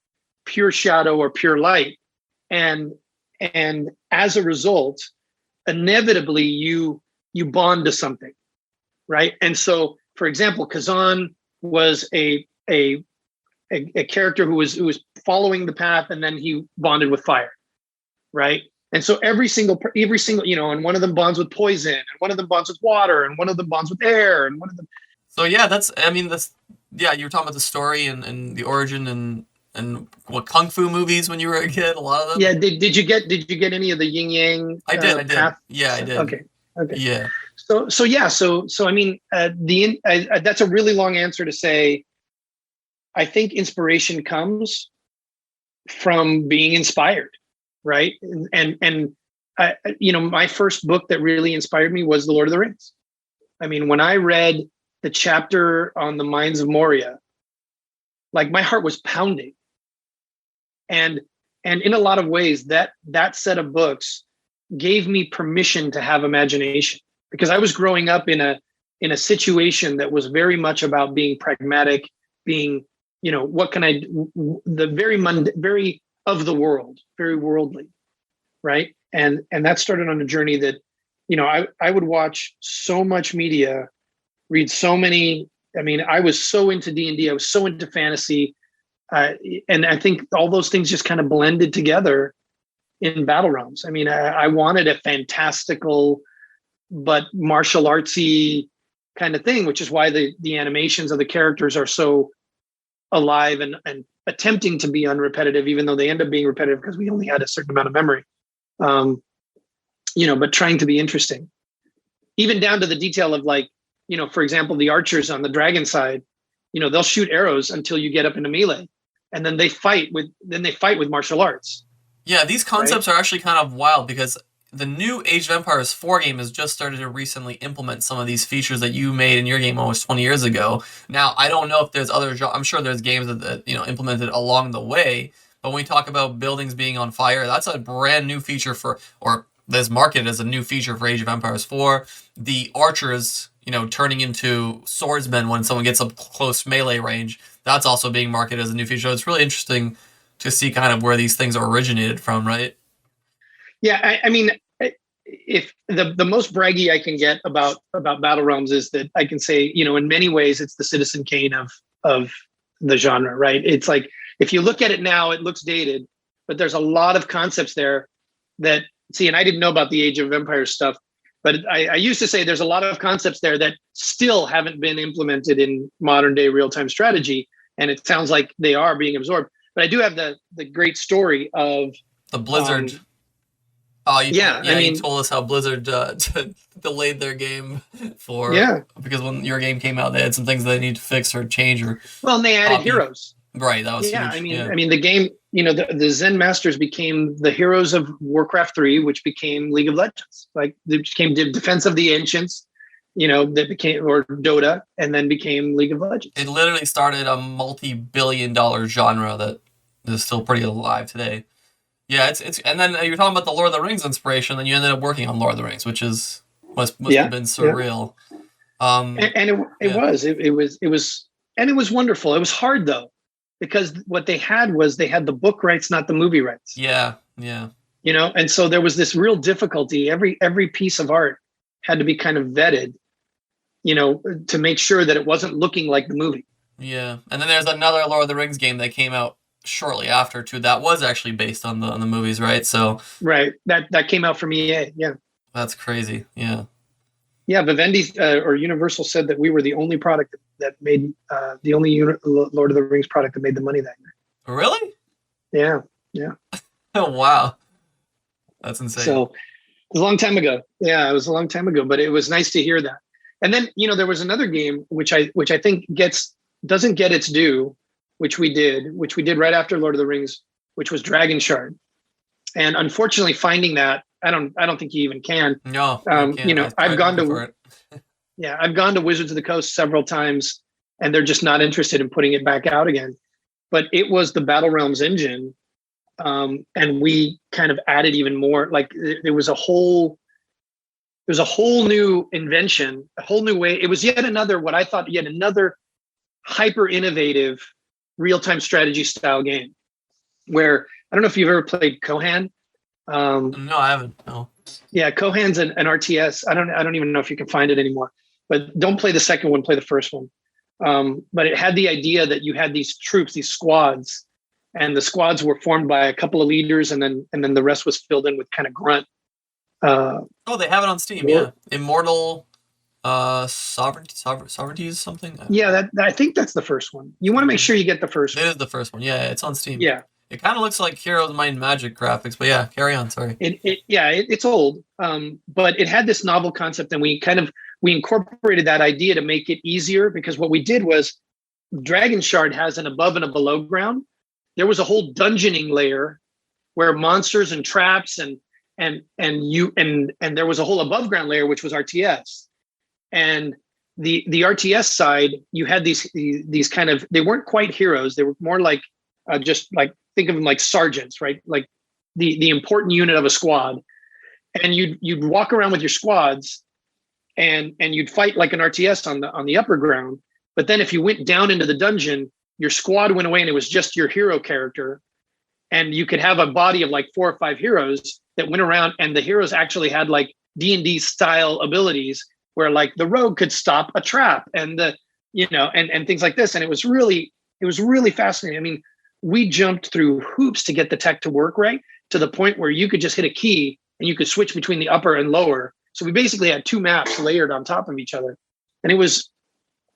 pure shadow or pure light, and as a result, inevitably you bond to something, right? And so, for example, Kazan was a character who was following the path, and then he bonded with fire, right? And so every single, and one of them bonds with poison, and one of them bonds with water, and one of them bonds with air, and one of them. So yeah, you were talking about the story and the origin and what kung fu movies when you were a kid, a lot of them. Yeah, did you get any of the yin yang? I did. Path? Yeah, I did. Okay. Yeah. So I mean, that's a really long answer to say. I think inspiration comes from being inspired, right? And my first book that really inspired me was The Lord of the Rings. I mean, when I read the chapter on the Mines of Moria, like my heart was pounding. And in a lot of ways, that set of books gave me permission to have imagination, because I was growing up in a situation that was very much about being pragmatic, being, what can I do? Very of the world, very worldly, right? And that started on a journey that, I would watch so much media, read so many. I mean, I was so into D&D, I was so into fantasy, and I think all those things just kind of blended together in Battle Realms. I mean, I wanted a fantastical but martial artsy kind of thing, which is why the animations of the characters are so alive and attempting to be unrepetitive, even though they end up being repetitive because we only had a certain amount of memory. But trying to be interesting, even down to the detail of, like, for example, the archers on the dragon side, they'll shoot arrows until you get up into melee, and then they fight with martial arts. Yeah, these concepts are actually kind of wild, because the new Age of Empires 4 game has just started to recently implement some of these features that you made in your game almost 20 years ago. Now, I don't know if there's I'm sure there's games that implemented along the way, but when we talk about buildings being on fire, that's a brand new feature or that's marketed as a new feature for Age of Empires 4. The archers, turning into swordsmen when someone gets up close melee range, that's also being marketed as a new feature. So it's really interesting to see kind of where these things are originated from, right? Yeah, I mean, if the most braggy I can get about Battle Realms is that I can say, in many ways, it's the Citizen Kane of the genre, right? It's like, if you look at it now, it looks dated, but there's a lot of concepts there that, and I didn't know about the Age of Empires stuff, but I used to say there's a lot of concepts there that still haven't been implemented in modern day real-time strategy, and it sounds like they are being absorbed. But I do have the great story of the Blizzard. You told us how Blizzard delayed their game because when your game came out, they had some things they need to fix or change or. Well, and they added heroes. Right, that was huge. I mean, the game. The Zen Masters became the heroes of Warcraft 3, which became League of Legends. Like, they became Defense of the Ancients. That became, or Dota, and then became League of Legends. It literally started a multi-billion-dollar genre that is still pretty alive today. Yeah, it's and then you're talking about the Lord of the Rings inspiration, then you ended up working on Lord of the Rings, which must have been surreal. Yeah. It was wonderful. It was hard though, because what they had the book rights, not the movie rights. Yeah. And so there was this real difficulty. Every piece of art had to be kind of vetted, to make sure that it wasn't looking like the movie. Yeah, and then there's another Lord of the Rings game that came out shortly after too. That was actually based on the movies, right? So that came out from EA. Yeah, that's crazy. Yeah. Vivendi or Universal said that we were the only product that made the only Lord of the Rings product that made the money that year. Really? Yeah. Oh wow, that's insane. So it was a long time ago. Yeah, it was a long time ago, but it was nice to hear that. And then, there was another game which I think doesn't get its due, which we did right after Lord of the Rings, which was Dragon Shard. And unfortunately, finding that, I don't think you even can. No, I can't. I've gone to Wizards of the Coast several times, and they're just not interested in putting it back out again. But it was the Battle Realms engine, and we kind of added even more. Like there was a whole new invention, a whole new way. It was yet another hyper innovative real-time strategy style game, where I don't know if you've ever played Kohan. No, I haven't. No. Yeah, Kohan's an RTS. I don't even know if you can find it anymore. But don't play the second one. Play the first one. But it had the idea that you had these troops, these squads, and the squads were formed by a couple of leaders, and then the rest was filled in with kind of grunt. They have it on Steam. Yeah, Immortal Sovereignty is something. Yeah, I think that's the first one. You want to make sure you get the first one. It is the first one. Yeah, it's on Steam. Yeah. It kind of looks like Heroes of Might and Magic graphics, but yeah, carry on. Sorry. It's old, but it had this novel concept, and we incorporated that idea to make it easier, because what we did was Dragon Shard has an above and a below ground. There was a whole dungeoning layer where monsters and traps and there was a whole above ground layer, which was RTS. And the RTS side, you had these kind of, they weren't quite heroes. They were more like just like, think of them like sergeants, right? Like the important unit of a squad. And you'd walk around with your squads and you'd fight like an RTS on the upper ground. But then if you went down into the dungeon, your squad went away and it was just your hero character. And you could have a body of like 4 or 5 heroes that went around, and the heroes actually had like D&D style abilities where like the rogue could stop a trap and and things like this. And it was really fascinating. I mean, we jumped through hoops to get the tech to work right, to the point where you could just hit a key and you could switch between the upper and lower. So we basically had 2 maps layered on top of each other. And it was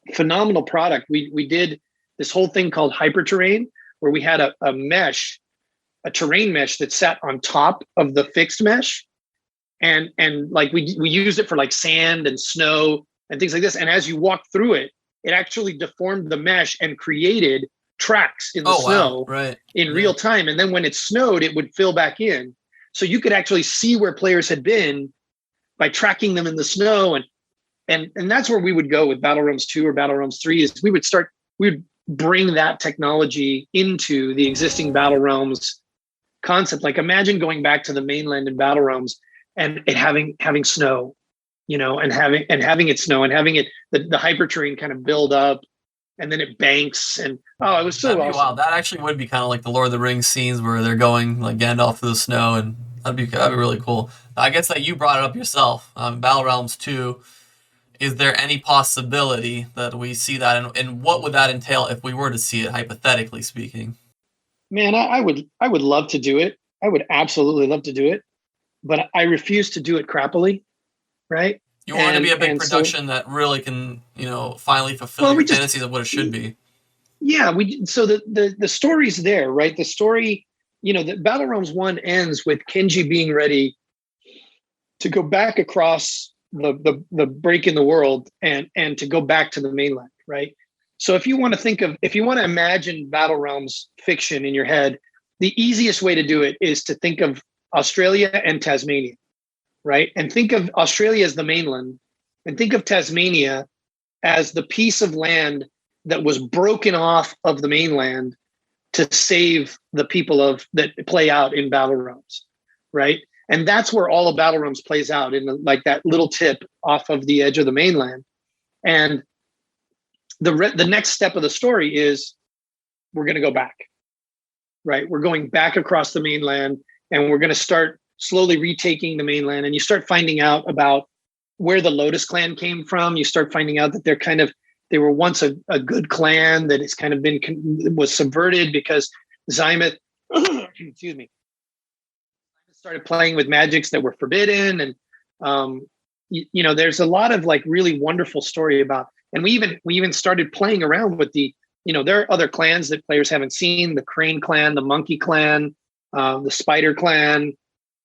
a phenomenal product. We did this whole thing called hyperterrain, where we had a terrain mesh that sat on top of the fixed mesh. And like we used it for like sand and snow and things like this. And as you walked through it, it actually deformed the mesh and created tracks in the snow in real time. And then when it snowed, it would fill back in. So you could actually see where players had been by tracking them in the snow. And that's where we would go with Battle Realms 2 or Battle Realms 3, is we would bring that technology into the existing Battle Realms concept. Like imagine going back to the mainland in Battle Realms and it having snow, and having it snow and having it, the hyper terrain kind of build up, and then it banks, and it was so awesome. Wow, that actually would be kind of like the Lord of the Rings scenes where they're going like Gandalf through the snow, and that'd be really cool. I guess that you brought it up yourself. Battle Realms 2. Is there any possibility that we see that, and what would that entail if we were to see it, hypothetically speaking? Man, I would love to do it. I would absolutely love to do it, but I refuse to do it crappily, right? You want it to be a big production that really can, finally fulfill the fantasies of what it should be. Yeah, so the story's there, right? The story, the Battle Realms 1 ends with Kenji being ready to go back across the break in the world and to go back to the mainland, right? So if you want to imagine Battle Realms fiction in your head, the easiest way to do it is to think of Australia and Tasmania, right? And think of Australia as the mainland, and think of Tasmania as the piece of land that was broken off of the mainland to save the people that play out in Battle Realms, right? And that's where all of Battle Realms plays out, in like that little tip off of the edge of the mainland. And the next step of the story is we're going to go back, right? We're going back across the mainland, and we're going to start slowly retaking the mainland. And you start finding out about where the Lotus clan came from. You start finding out that they were once a good clan that has kind of was subverted because Zymoth, excuse me, started playing with magics that were forbidden. And, there's a lot of like really wonderful story about, and we even started playing around with there are other clans that players haven't seen: the Crane clan, the Monkey clan, the Spider clan,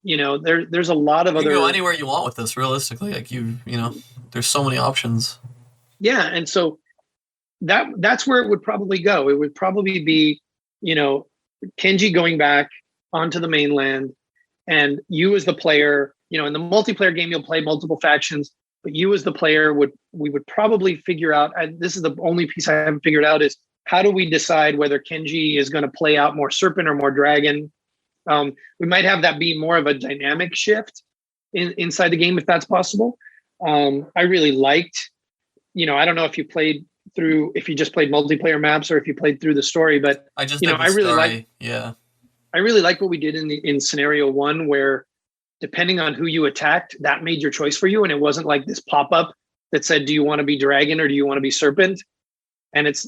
there's a lot of You can other. go anywhere you want with this, realistically. Like there's so many options. Yeah, and so that's where it would probably go. It would probably be, Kenji going back onto the mainland, and you as the player, in the multiplayer game, you'll play multiple factions, but you as the player we would probably figure out. This is the only piece I haven't figured out is how do we decide whether Kenji is going to play out more serpent or more dragon. We might have that be more of a dynamic shift inside the game if that's possible. I really liked, I don't know if you just played multiplayer maps or if you played through the story, but I just did the story. I really like what we did in scenario 1, where depending on who you attacked, that made your choice for you, and it wasn't like this pop-up that said, "Do you want to be dragon or do you want to be serpent?" And it's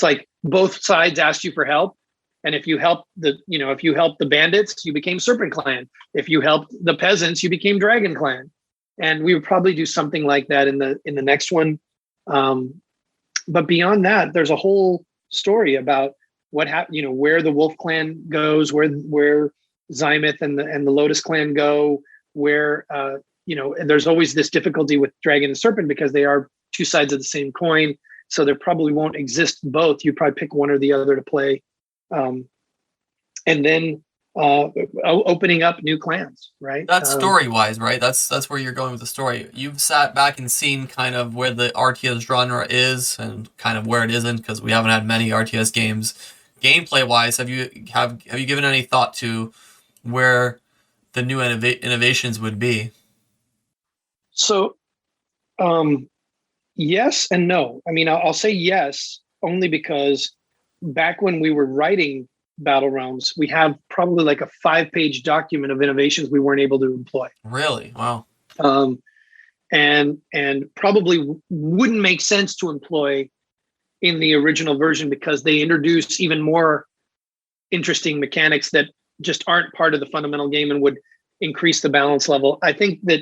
like both sides asked you for help, and if you helped the bandits, you became Serpent Clan. If you helped the peasants, you became Dragon Clan. And we would probably do something like that in the next one. But beyond that, there's a whole story about what happened, where the Wolf Clan goes, where Zymoth and the Lotus Clan go, where there's always this difficulty with Dragon and Serpent because they are two sides of the same coin. So there probably won't exist both. You probably pick one or the other to play. And then opening up new clans, right? That's story-wise, right? That's where you're going with the story. You've sat back and seen kind of where the RTS genre is and kind of where it isn't, because we haven't had many RTS games. Gameplay-wise, have you given any thought to where the new innovations would be? So, yes and no. I mean, I'll say yes only because back when we were writing Battle Realms, we have probably like a 5-page document of innovations we weren't able to employ. Really? Wow. And probably wouldn't make sense to employ in the original version because they introduce even more interesting mechanics that just aren't part of the fundamental game and would increase the balance level. I think that,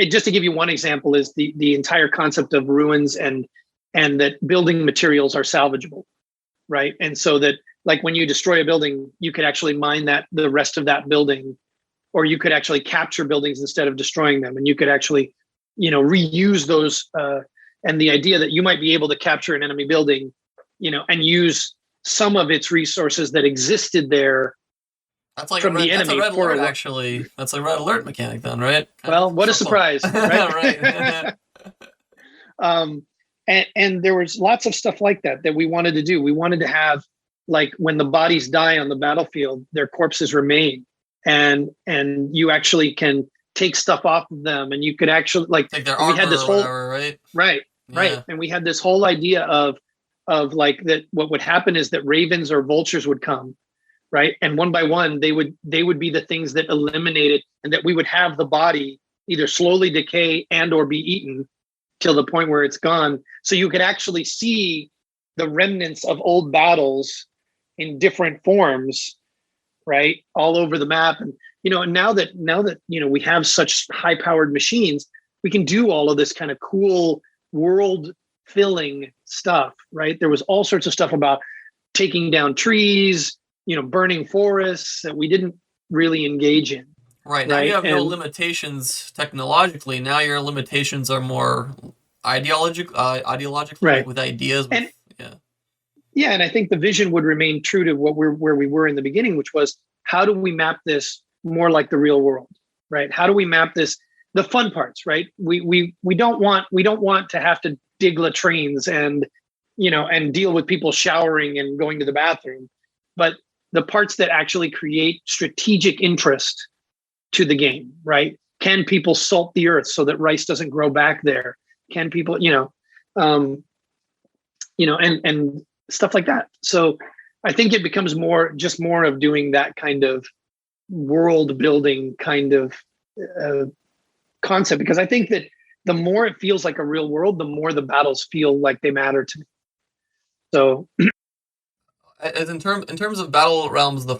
just to give you one example is the entire concept of ruins and that building materials are salvageable, right? And so that, like, when you destroy a building, you could actually mine the rest of that building, or you could actually capture buildings instead of destroying them, and you could actually, reuse those. And the idea that you might be able to capture an enemy building, and use some of its resources that existed there. That's like from the enemy. That's a red alert, actually. That's a red alert mechanic, then, right? Well, what a surprise, right? Right. And there was lots of stuff like that we wanted to do. We wanted to have, like, when the bodies die on the battlefield, their corpses remain, and you actually can take stuff off of them, and you could actually, like, take their armor, we had this whole, whatever, right? Right. And we had this whole idea of like that. What would happen is that ravens or vultures would come, right, and one by one they would be the things that eliminated, and that we would have the body either slowly decay and or be eaten till the point where it's gone. So you could actually see the remnants of old battles in different forms, right, all over the map. And and now that we have such high-powered machines, we can do all of this kind of cool world-filling stuff, right? There was all sorts of stuff about taking down trees, burning forests that we didn't really engage in. Right. Now you have no limitations technologically. Now your limitations are more ideologically, right, with ideas. And I think the vision would remain true to where we were in the beginning, which was, how do we map this more like the real world, right? How do we map this? The fun parts, right? We don't want to have to dig latrines and deal with people showering and going to the bathroom, but the parts that actually create strategic interest to the game, right? Can people salt the earth so that rice doesn't grow back there? Can people, and stuff like that. So I think it becomes more of doing that kind of world building kind of concept, because I think that the more it feels like a real world, the more the battles feel like they matter to me. So in terms of Battle Realms, the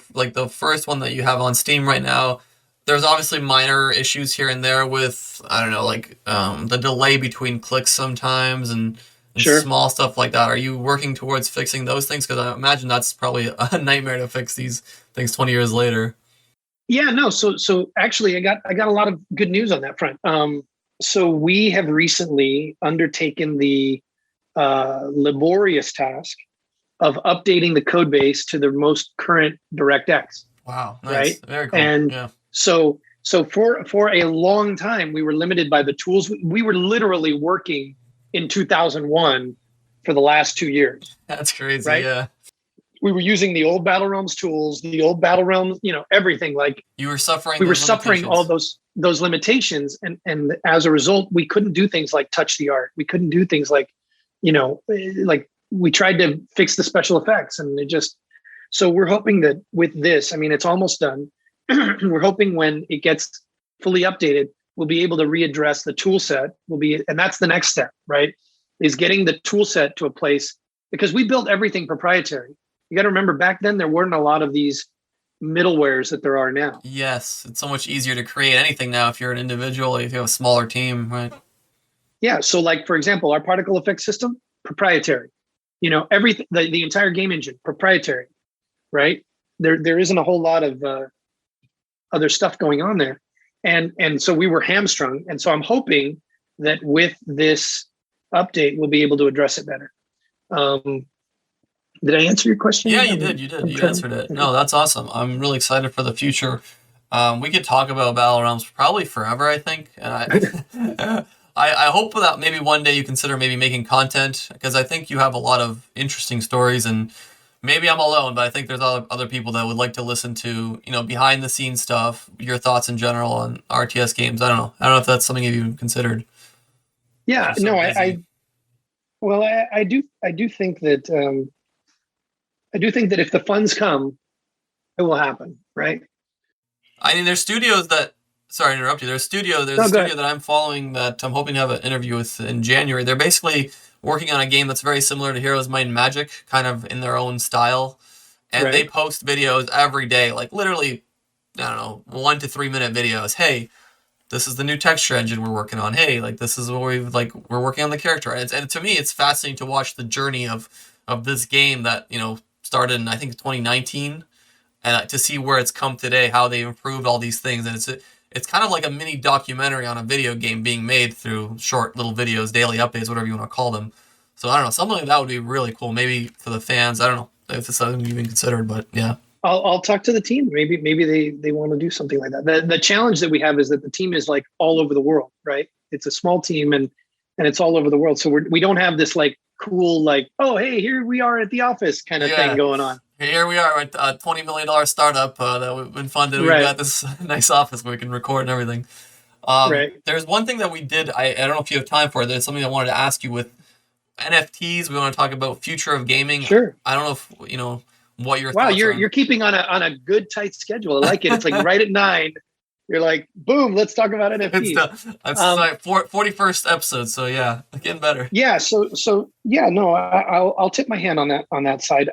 first one that you have on Steam right now, there's obviously minor issues here and there with, I don't know, like the delay between clicks sometimes and sure, small stuff like that. Are you working towards fixing those things? Because I imagine that's probably a nightmare to fix these things 20 years later. Yeah, no. So actually, I got a lot of good news on that front. So we have recently undertaken the laborious task of updating the code base to the most current DirectX. Wow, nice, Right, very cool. and Yeah, so for a long time we were limited by the tools. We were literally working in 2001 for the last 2 years. that's crazy. Right, Yeah, we were using the old Battle Realms tools, the old Battle Realms, everything. Like you were suffering. we were Those suffering all limitations. those limitations, and as a result, we couldn't do things like touch the art. We couldn't do things like, like we tried to fix the special effects, and it just. So we're hoping that with this, I mean, it's almost done. We're hoping when it gets fully updated, we'll be able to readdress the tool set. And that's the next step, right? Is getting the tool set to a place, because we built everything proprietary. You got to remember, back then there weren't a lot of these middlewares that there are now. Yes, it's so much easier to create anything now if you're an individual, if you have a smaller team, right? Yeah. So, like for example, our particle effect system, proprietary. Everything, the entire game engine, proprietary. Right? There isn't a whole lot of other stuff going on there, and so we were hamstrung. And so I'm hoping that with this update, we'll be able to address it better. Did I answer your question? Yeah, you did. You answered it. No, that's awesome. I'm really excited for the future. We could talk about Battle Realms probably forever, I think. And I hope that maybe one day you consider maybe making content, because I think you have a lot of interesting stories, and maybe I'm alone, but I think there's other people that would like to listen to, behind the scenes stuff, your thoughts in general on RTS games. I don't know if that's something you've considered. Yeah, no, I do think that if the funds come, it will happen, right? I mean, there's studios that. Sorry to interrupt you. There's a studio that I'm following that I'm hoping to have an interview with in January. They're basically working on a game that's very similar to Heroes, Might and Magic, kind of in their own style. And They post videos every day, like literally, I don't know, 1 to 3 minute videos. Hey, this is the new texture engine we're working on. Hey, like this is what we're working on the character. And to me, it's fascinating to watch the journey of this game that, started in, I think, 2019, and to see where it's come today, how they improved all these things. And it's kind of like a mini documentary on a video game being made through short little videos, daily updates, whatever you want to call them. So I don't know, something like that would be really cool. Maybe for the fans. I don't know if it's something you've even considered, but yeah. I'll talk to the team. Maybe they want to do something like that. The challenge that we have is that the team is like all over the world, right? It's a small team and it's all over the world. So we don't have this like cool, like, oh, hey, here we are at the office kind of thing going on. Here we are at a $20 million startup that we've been funded. We've got this nice office where we can record and everything. There's one thing that we did. I don't know if you have time for it. There's something I wanted to ask you with NFTs. We want to talk about future of gaming. Sure. I don't know if what your wow. Thoughts You're keeping on a good tight schedule. I like it. It's like right at 9. You're like, boom, let's talk about NFTs. That's my 41st episode, so yeah, getting better. Yeah, so yeah, no, I'll tip my hand on that side.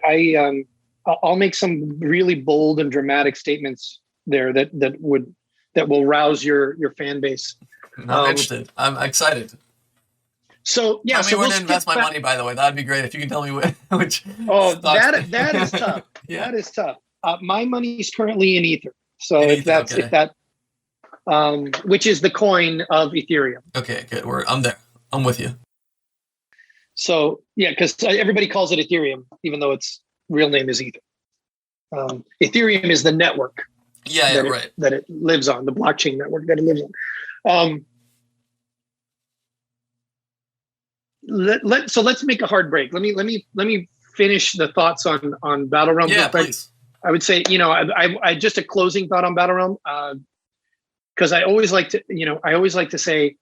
I'll make some really bold and dramatic statements there that will rouse your fan base. I'm interested. I'm excited. So yeah, tell me where to invest my money. By the way, that'd be great if you can tell me which. Oh, that is tough. Yeah. That is tough. My money is currently in Ether. So if that, which is the coin of Ethereum. Okay, good. I'm there. I'm with you. So yeah, because everybody calls it Ethereum, even though its real name is Ether. Ethereum is the network. That it lives on, the blockchain network that it lives on. So let's make a hard break. Let me finish the thoughts on Battle Realm. Yeah, please. I would say, I just a closing thought on Battle Realm, because I always like to say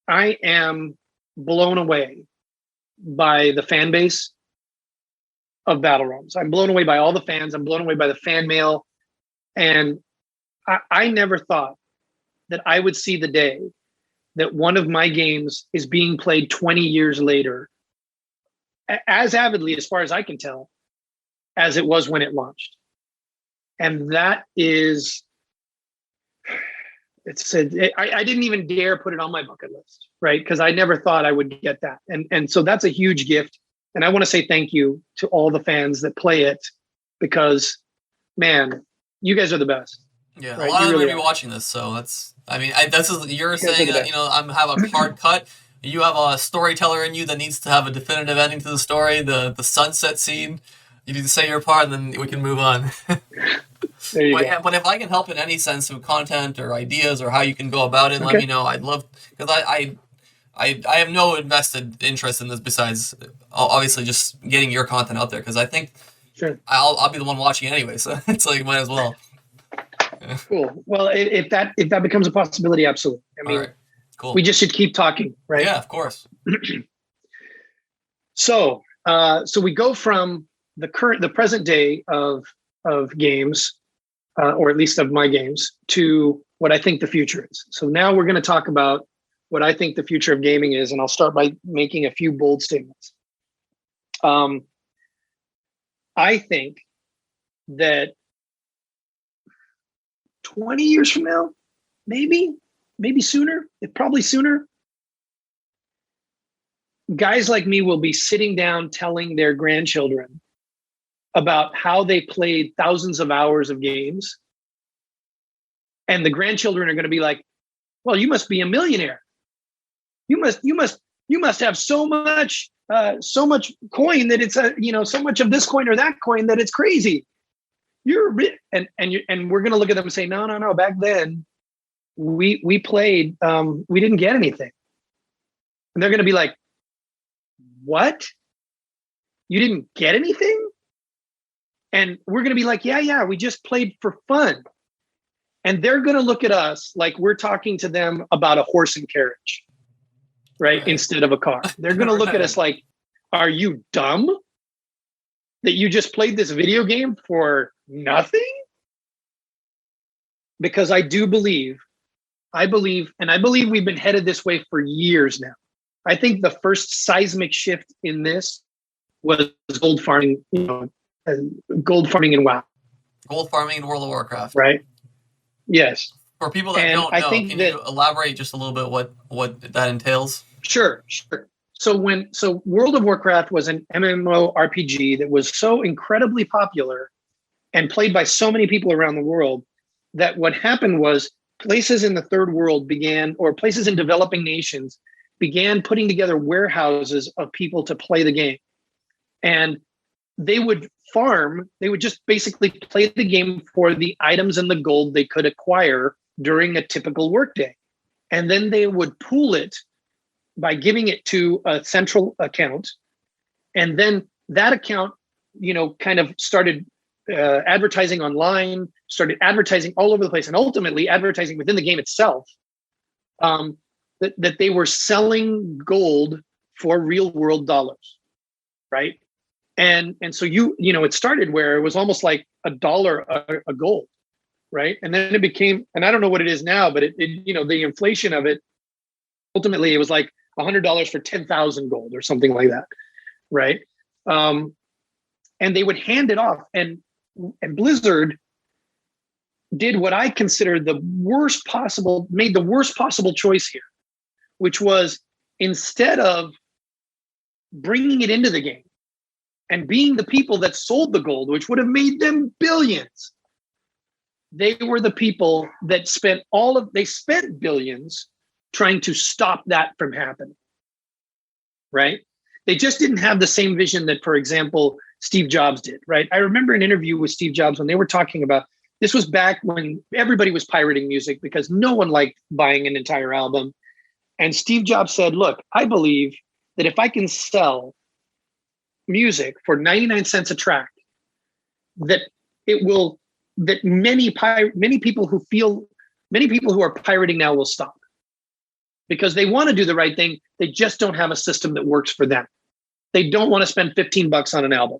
I am blown away by the fan base of Battle Realms. I'm blown away by all the fans. I'm blown away by the fan mail. And I never thought that I would see the day that one of my games is being played 20 years later, as avidly, as far as I can tell, as it was when it launched. And that is, I didn't even dare put it on my bucket list, right? Because I never thought I would get that. And so that's a huge gift. And I want to say thank you to all the fans that play it, because, man, you guys are the best. Yeah, a right? lot You of them are really going to be are. watching this, so that's. I mean, you're Guys are saying the that best. I'm have a hard cut. You have a storyteller in you that needs to have a definitive ending to the story. The sunset scene. You need to say your part, and then we can move on. There you But go. yeah, but if I can help in any sense of content or ideas or how you can go about it, let Okay. me know. I'd love because I have no invested interest in this besides obviously just getting your content out there because I think Sure. I'll be the one watching anyway, so it's like might as well. Cool. Well, if that becomes a possibility, absolutely. I All mean, right, cool. we just should keep talking, right? Yeah, of course. So, so we go from the present day of games, or at least of my games, to what I think the future is. So now we're going to talk about what I think the future of gaming is, and I'll start by making a few bold statements. I think that 20 years from now, maybe sooner, probably sooner, guys like me will be sitting down telling their grandchildren about how they played thousands of hours of games. And the grandchildren are going to be like, well, you must be a millionaire. You must have so much coin that it's so much of this coin or that coin that it's crazy. You're rich. And we're going to look at them and say, no. Back then we played, we didn't get anything. And they're going to be like, what? You didn't get anything? And we're going to be like, yeah, we just played for fun. And they're going to look at us like we're talking to them about a horse and carriage, right? Instead of a car. They're going to look at us like, are you dumb that you just played this video game for nothing? Because I believe we've been headed this way for years now. I think the first seismic shift in this was gold farming, gold farming in WoW. Gold farming in World of Warcraft. Right. Yes. For people that don't know, can you elaborate just a little bit what that entails? Sure. So World of Warcraft was an MMORPG that was so incredibly popular and played by so many people around the world that what happened was places in the third world places in developing nations began putting together warehouses of people to play the game. And they would just basically play the game for the items and the gold they could acquire during a typical workday. And then they would pool it by giving it to a central account. And then that account, kind of started advertising online, started advertising all over the place, and ultimately advertising within the game itself, that they were selling gold for real world dollars, right? And so it started where it was almost like $1 a gold, right? And then it became, and I don't know what it is now, but it the inflation of it, ultimately it was like $100 for 10,000 gold or something like that, right? And they would hand it off, and Blizzard did what I consider made the worst possible choice here, which was, instead of bringing it into the game and being the people that sold the gold, which would have made them billions, they were the people that spent billions trying to stop that from happening, right? They just didn't have the same vision that, for example, Steve Jobs did, right? I remember an interview with Steve Jobs when they were talking about, this was back when everybody was pirating music because no one liked buying an entire album. And Steve Jobs said, look, I believe that if I can sell music for 99 cents a track, that many people who are pirating now will stop, because they want to do the right thing. They just don't have a system that works for them. They don't want to spend $15 on an album,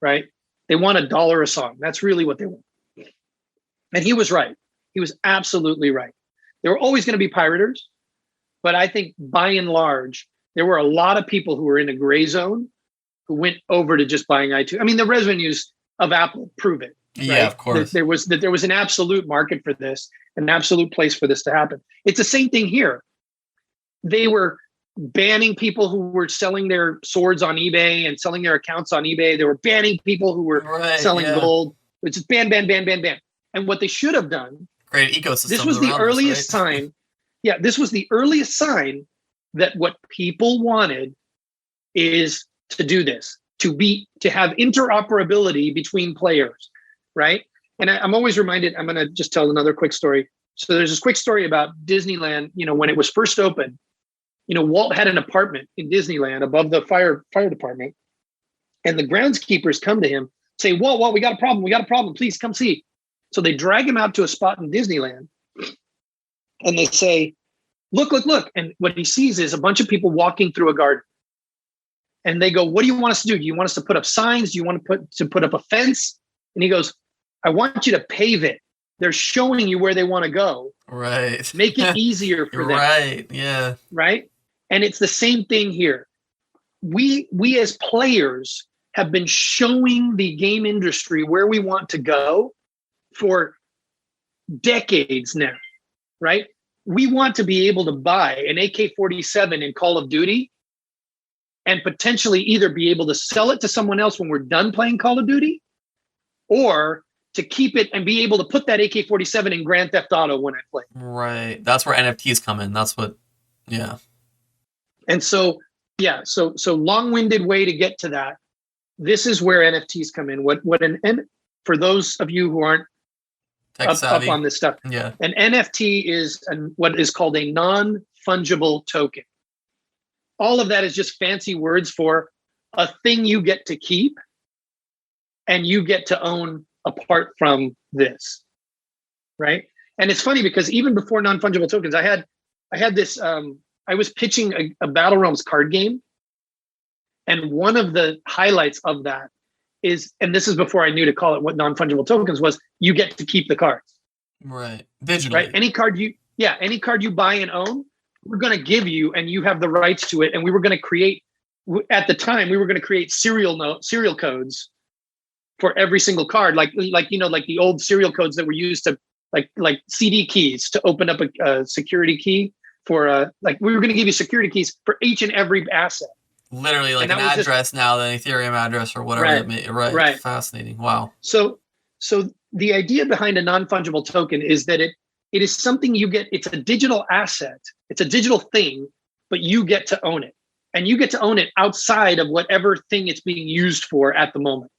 right? They want $1 a song. That's really what they want. And he was right. He was absolutely right. There were always going to be pirators, but I think by and large, there were a lot of people who were in a gray zone who went over to just buying iTunes. I mean, the revenues of Apple prove it. Right? Yeah, of course. There was an absolute market for this, an absolute place for this to happen. It's the same thing here. They were banning people who were selling their swords on eBay and selling their accounts on eBay. They were banning people who were selling gold. It's just ban. And what they should have done, Great ecosystem. this was the around earliest us, right? sign. Yeah, this was the earliest sign that what people wanted is to do this, to have interoperability between players, right? And I'm always reminded, I'm going to just tell another quick story. So there's this quick story about Disneyland, when it was first opened, Walt had an apartment in Disneyland above the fire department. And the groundskeepers come to him, say, Walt, we got a problem, please come see. So they drag him out to a spot in Disneyland and they say, look. And what he sees is a bunch of people walking through a garden. And they go, what do you want us to do? Do you want us to put up signs? Do you want to put up a fence? And he goes, I want you to pave it. They're showing you where they want to go. Right. Make it easier for them. Right. Yeah. Right. And it's the same thing here. We as players have been showing the game industry where we want to go for decades now. Right. We want to be able to buy an AK-47 in Call of Duty and potentially either be able to sell it to someone else when we're done playing Call of Duty, or to keep it and be able to put that AK-47 in Grand Theft Auto when I play. Right. That's where NFTs come in. That's what, yeah. And so long-winded way to get to that. This is where NFTs come in. For those of you who aren't up on this stuff, yeah. An NFT is what is called a non-fungible token. All of that is just fancy words for a thing you get to keep and you get to own apart from this, right? And it's funny because even before non-fungible tokens, I had this, I was pitching a Battle Realms card game. And one of the highlights of that is, and this is before I knew to call it what non-fungible tokens was, you get to keep the cards. Right. Digitally. Right. Any card you buy and own, we're going to give you, and you have the rights to it. And we were going to create, at the time, serial codes for every single card, like the old serial codes that were used to like CD keys to open up a security key for we were going to give you security keys for each and every asset. Literally like an address now, the Ethereum address or whatever it may. Right. Fascinating. Wow. So the idea behind a non-fungible token is that it is something you get. It's a digital asset. It's a digital thing, but you get to own it, and you get to own it outside of whatever thing it's being used for at the moment.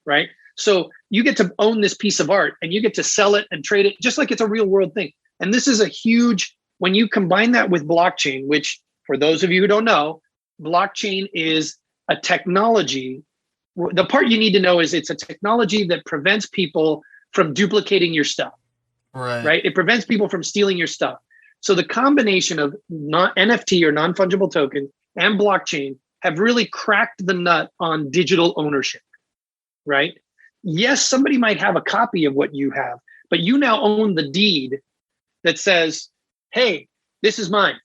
Right. So you get to own this piece of art and you get to sell it and trade it just like it's a real world thing. And this is a huge, when you combine that with blockchain, which for those of you who don't know, blockchain is a technology. The part you need to know is it's a technology that prevents people from duplicating your stuff. Right. It prevents people from stealing your stuff. So the combination of NFT or non-fungible token and blockchain have really cracked the nut on digital ownership. Right? Yes, somebody might have a copy of what you have, but you now own the deed that says, hey, this is mine.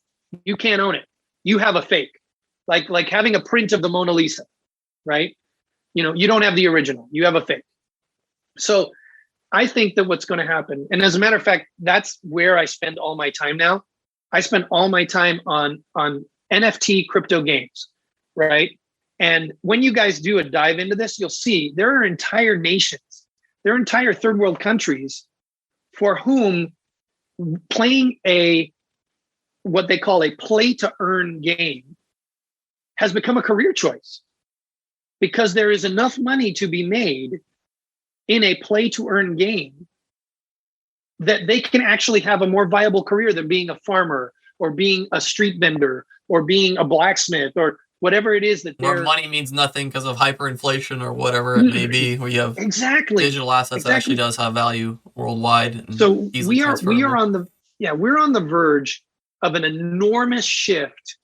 You can't own it. You have a fake. Like having a print of the Mona Lisa, right? You don't have the original. You have a fake. So I think that what's going to happen, and as a matter of fact, that's where I spend all my time now. I spend all my time on NFT crypto games, right? And when you guys do a dive into this, you'll see there are entire nations, there are entire third world countries for whom playing what they call a play to earn game has become a career choice, because there is enough money to be made in a play to earn game that they can actually have a more viable career than being a farmer or being a street vendor or being a blacksmith or whatever it is that where money means nothing because of hyperinflation or whatever it may be. We have digital assets that actually does have value worldwide. So we're on the verge of an enormous shift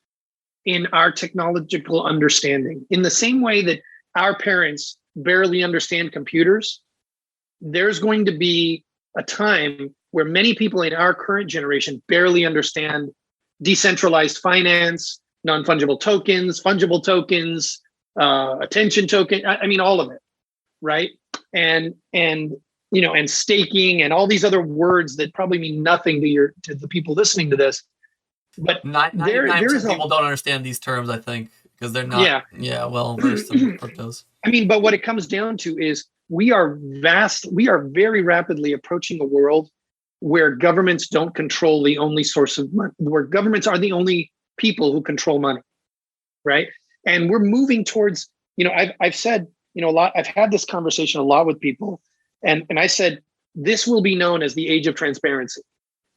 in our technological understanding. In the same way that our parents barely understand computers, there's going to be a time where many people in our current generation barely understand decentralized finance, non-fungible tokens, fungible tokens, attention token. I mean, all of it, right? And staking and all these other words that probably mean nothing to the people listening to this. But 99% people don't understand these terms, I think, because they're not well versed in cryptos. I mean, but what it comes down to is we are very rapidly approaching a world where governments don't control the only source of money, where governments are the only people who control money, right? And we're moving towards, I've said, a lot, I've had this conversation a lot with people, and I said, this will be known as the age of transparency.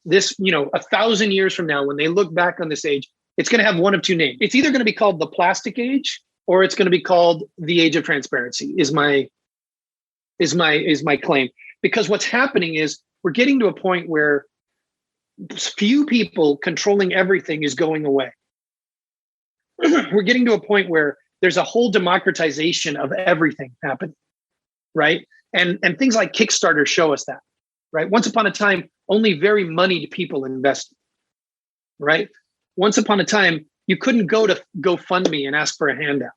This, 1,000 years from now, when they look back on this age, it's going to have one of two names. It's either going to be called the plastic age, or it's going to be called the age of transparency, is my claim. Because what's happening is we're getting to a point where few people controlling everything is going away. We're getting to a point where there's a whole democratization of everything happening, right? And things like Kickstarter show us that, right? Once upon a time, only very moneyed people invested, right? Once upon a time, you couldn't go to GoFundMe and ask for a handout,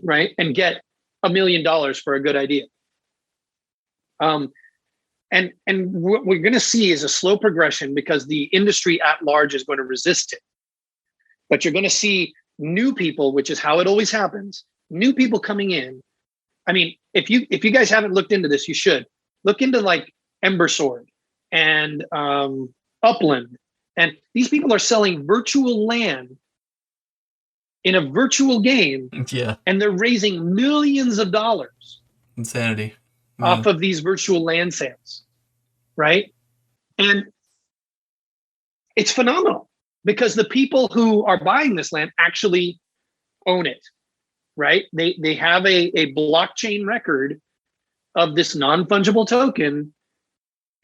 right? And get $1 million for a good idea. And what we're going to see is a slow progression because the industry at large is going to resist it. But you're going to see new people, which is how it always happens, new people coming in. I mean, if you guys haven't looked into this, you should look into like Embersword and Upland. And these people are selling virtual land in a virtual game. Yeah. And they're raising millions of dollars. Insanity. Off of these virtual land sales, right? And it's phenomenal because the people who are buying this land actually own it, right? They have a blockchain record of this non-fungible token,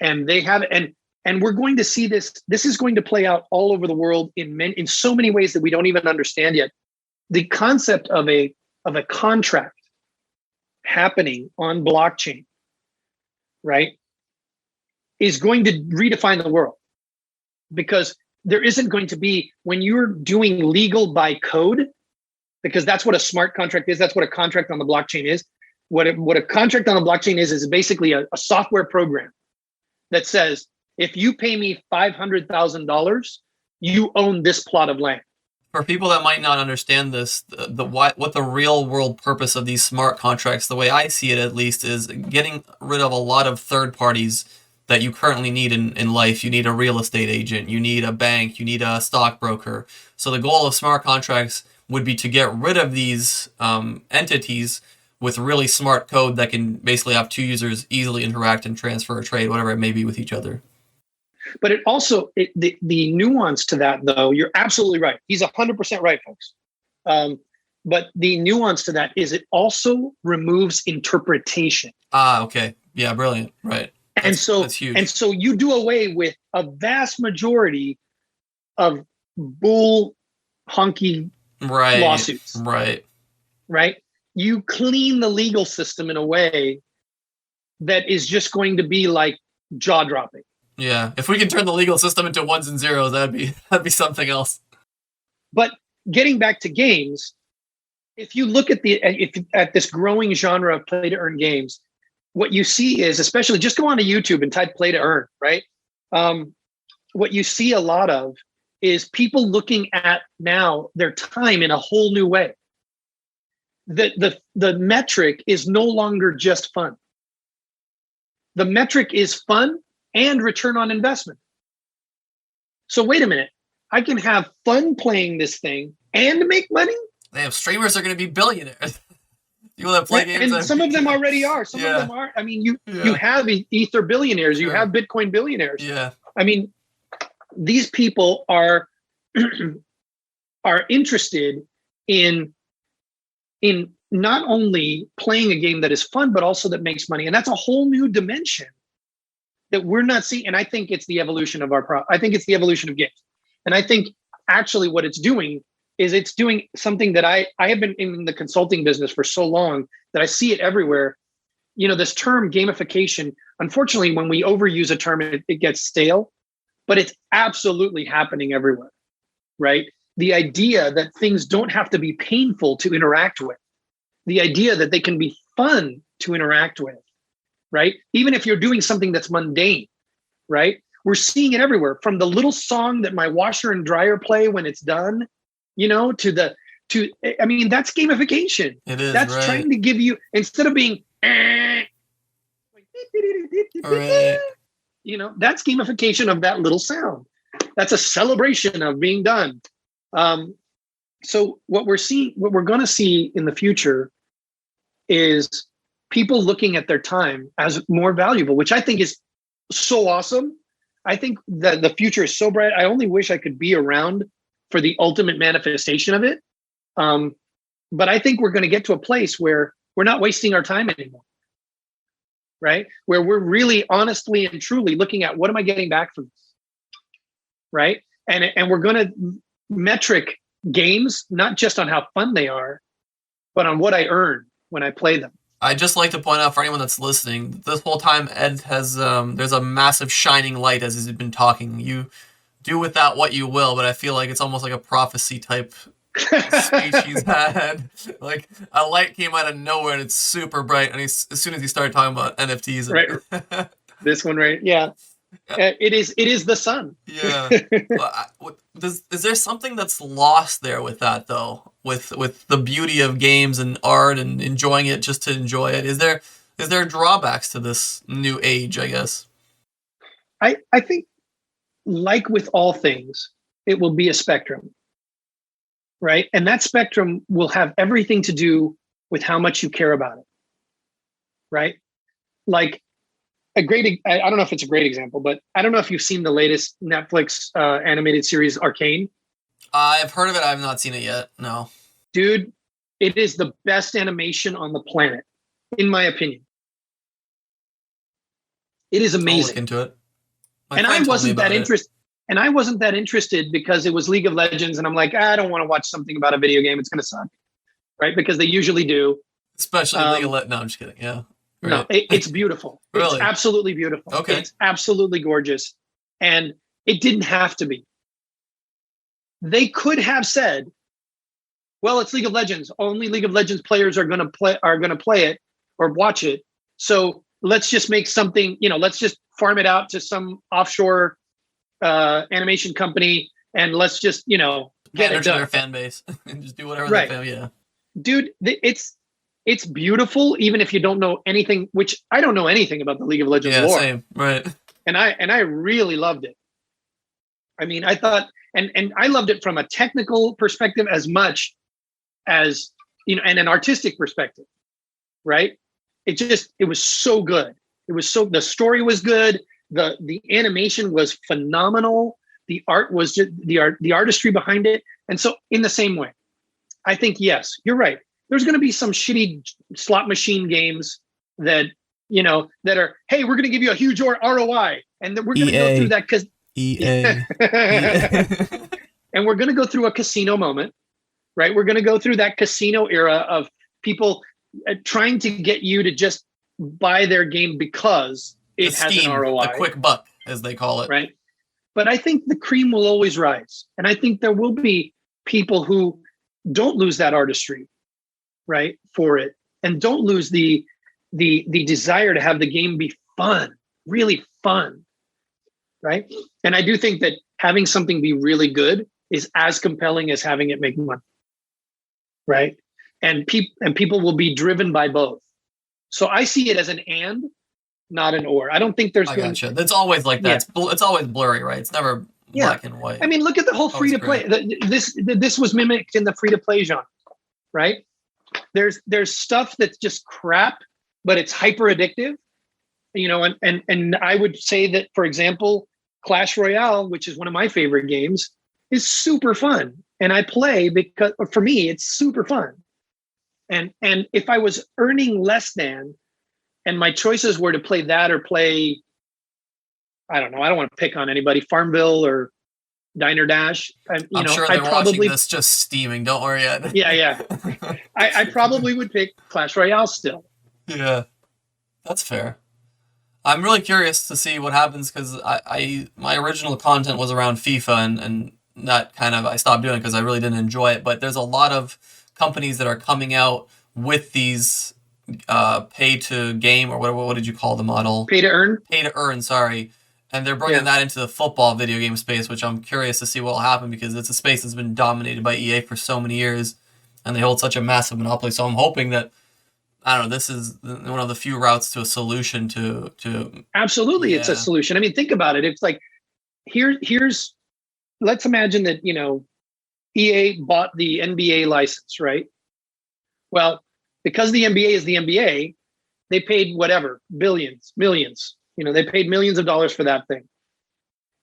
and they have and we're going to see this. This is going to play out all over the world in so many ways that we don't even understand yet. The concept of a contract happening on blockchain, right, is going to redefine the world, because there isn't going to be, when you're doing legal by code, because that's what a smart contract is. That's what a contract on the blockchain is. What a contract on the blockchain is basically a software program that says, if you pay me $500,000, you own this plot of land. For people that might not understand this, what the real world purpose of these smart contracts, the way I see it at least, is getting rid of a lot of third parties that you currently need in life. You need a real estate agent, you need a bank, you need a stockbroker. So the goal of smart contracts would be to get rid of these entities with really smart code that can basically have two users easily interact and transfer or trade, whatever it may be, with each other. But it also, the nuance to that, though, you're absolutely right. He's 100% right, folks. But the nuance to that is it also removes interpretation. Okay. Yeah, brilliant. Right. That's huge. And so you do away with a vast majority of bull honky lawsuits. Right. Right. You clean the legal system in a way that is just going to be like jaw dropping. Yeah, if we can turn the legal system into ones and zeros, that'd be something else. But getting back to games, if you look at at this growing genre of play to earn games, what you see is, especially, just go onto YouTube and type play to earn, right? What you see a lot of is people looking at now their time in a whole new way. The metric is no longer just fun. The metric is fun and return on investment. So wait a minute, I can have fun playing this thing and make money? They have streamers that are going to be billionaires. People that play games. And some of them already are. Some of them are. I mean, you have Ether billionaires, you have Bitcoin billionaires. Yeah. I mean, these people are interested in not only playing a game that is fun, but also that makes money. And that's a whole new dimension that we're not seeing. And I think it's the evolution of I think it's the evolution of games. And I think actually what it's doing is it's doing something that I have been in the consulting business for so long that I see it everywhere. This term gamification, unfortunately, when we overuse a term, it gets stale, but it's absolutely happening everywhere, right? The idea that things don't have to be painful to interact with, the idea that they can be fun to interact with, right? Even if you're doing something that's mundane, right? We're seeing it everywhere, from the little song that my washer and dryer play when it's done, I mean, that's gamification. It is. That's right. Trying to give you, instead of being, Right. You know, that's gamification of that little sound. That's a celebration of being done. So what we're going to see in the future is people looking at their time as more valuable, which I think is so awesome. I think that the future is so bright. I only wish I could be around for the ultimate manifestation of it. But I think we're going to get to a place where we're not wasting our time anymore, right? Where we're really honestly and truly looking at what am I getting back from this, right? And we're going to metric games not just on how fun they are, but on what I earn when I play them. I'd just like to point out for anyone that's listening, this whole time Ed has, there's a massive shining light as he's been talking. You do with that what you will, but I feel like it's almost like a prophecy type speech he's had. Like a light came out of nowhere and it's super bright, and as soon as he started talking about NFTs. And right. This one, right? Yeah. It is the sun. Yeah. Is there something that's lost there with that though? With the beauty of games and art and enjoying it just to enjoy it? Is there drawbacks to this new age, I guess? I think, like with all things, it will be a spectrum, right? And that spectrum will have everything to do with how much you care about it, right? Like I don't know if it's a great example, but I don't know if you've seen the latest Netflix animated series, Arcane. I've heard of it. I have not seen it yet. No. Dude, it is the best animation on the planet, in my opinion. It is amazing. I'll look into it. And I wasn't that interested. And I wasn't that interested because it was League of Legends, and I'm like, I don't want to watch something about a video game. It's going to suck, right? Because they usually do. Especially League of Legends. No, I'm just kidding. Yeah. Right. No, it's beautiful. Really? It's absolutely beautiful. Okay. It's absolutely gorgeous. And it didn't have to be. They could have said, well, it's League of Legends. Only League of Legends players are going to play it or watch it. So let's just make something, let's just farm it out to some offshore animation company, and let's just, get it done. Their fan base and just do whatever right. they fan. Yeah. Dude, it's beautiful, even if you don't know anything, which I don't know anything about the League of Legends lore. Same. Right. And I really loved it. I mean, I thought, and I loved it from a technical perspective as much as, and an artistic perspective, right? It was so good. The story was good. The animation was phenomenal. The art was just the artistry behind it. And so in the same way, I think, yes, you're right. There's going to be some shitty slot machine games that are, hey, we're going to give you a huge ROI, and then we're going to go through that because EA. And we're going to go through a casino moment, right? We're going to go through that casino era of people trying to get you to just buy their game because it has an ROI. The quick buck, as they call it. Right. But I think the cream will always rise. And I think there will be people who don't lose that artistry, right, for it, and don't lose the desire to have the game be fun, really fun, right? And I do think that having something be really good is as compelling as having it make money, right? And people will be driven by both. So I see it as an and, not an or. I don't think there's. I gotcha. It's always like that. Yeah. It's always blurry, right? It's never black and white. I mean, look at the whole free to play. This was mimicked in the free to play genre, right? There's stuff that's just crap, but it's hyper addictive, and I would say that, for example, Clash Royale, which is one of my favorite games, is super fun. And I play because, for me, it's super fun. And if I was earning less than, and my choices were to play that or play, I don't know, I don't want to pick on anybody, Farmville or Diner Dash. I'm sure they're watching this just steaming. Don't worry yet. Yeah. I probably would pick Clash Royale still. Yeah, that's fair. I'm really curious to see what happens because my original content was around FIFA and that kind of I stopped doing because I really didn't enjoy it. But there's a lot of companies that are coming out with these pay to game or what did you call the model? Pay to earn, sorry. And they're bringing that into the football video game space, which I'm curious to see what will happen because it's a space that's been dominated by EA for so many years and they hold such a massive monopoly. So I'm hoping that I don't know, this is one of the few routes to a solution to Absolutely, it's a yeah. solution. I mean, think about it. It's like here's let's imagine that EA bought the NBA license, right? Well, because the NBA is the NBA, they paid whatever billions, millions. They paid millions of dollars for that thing.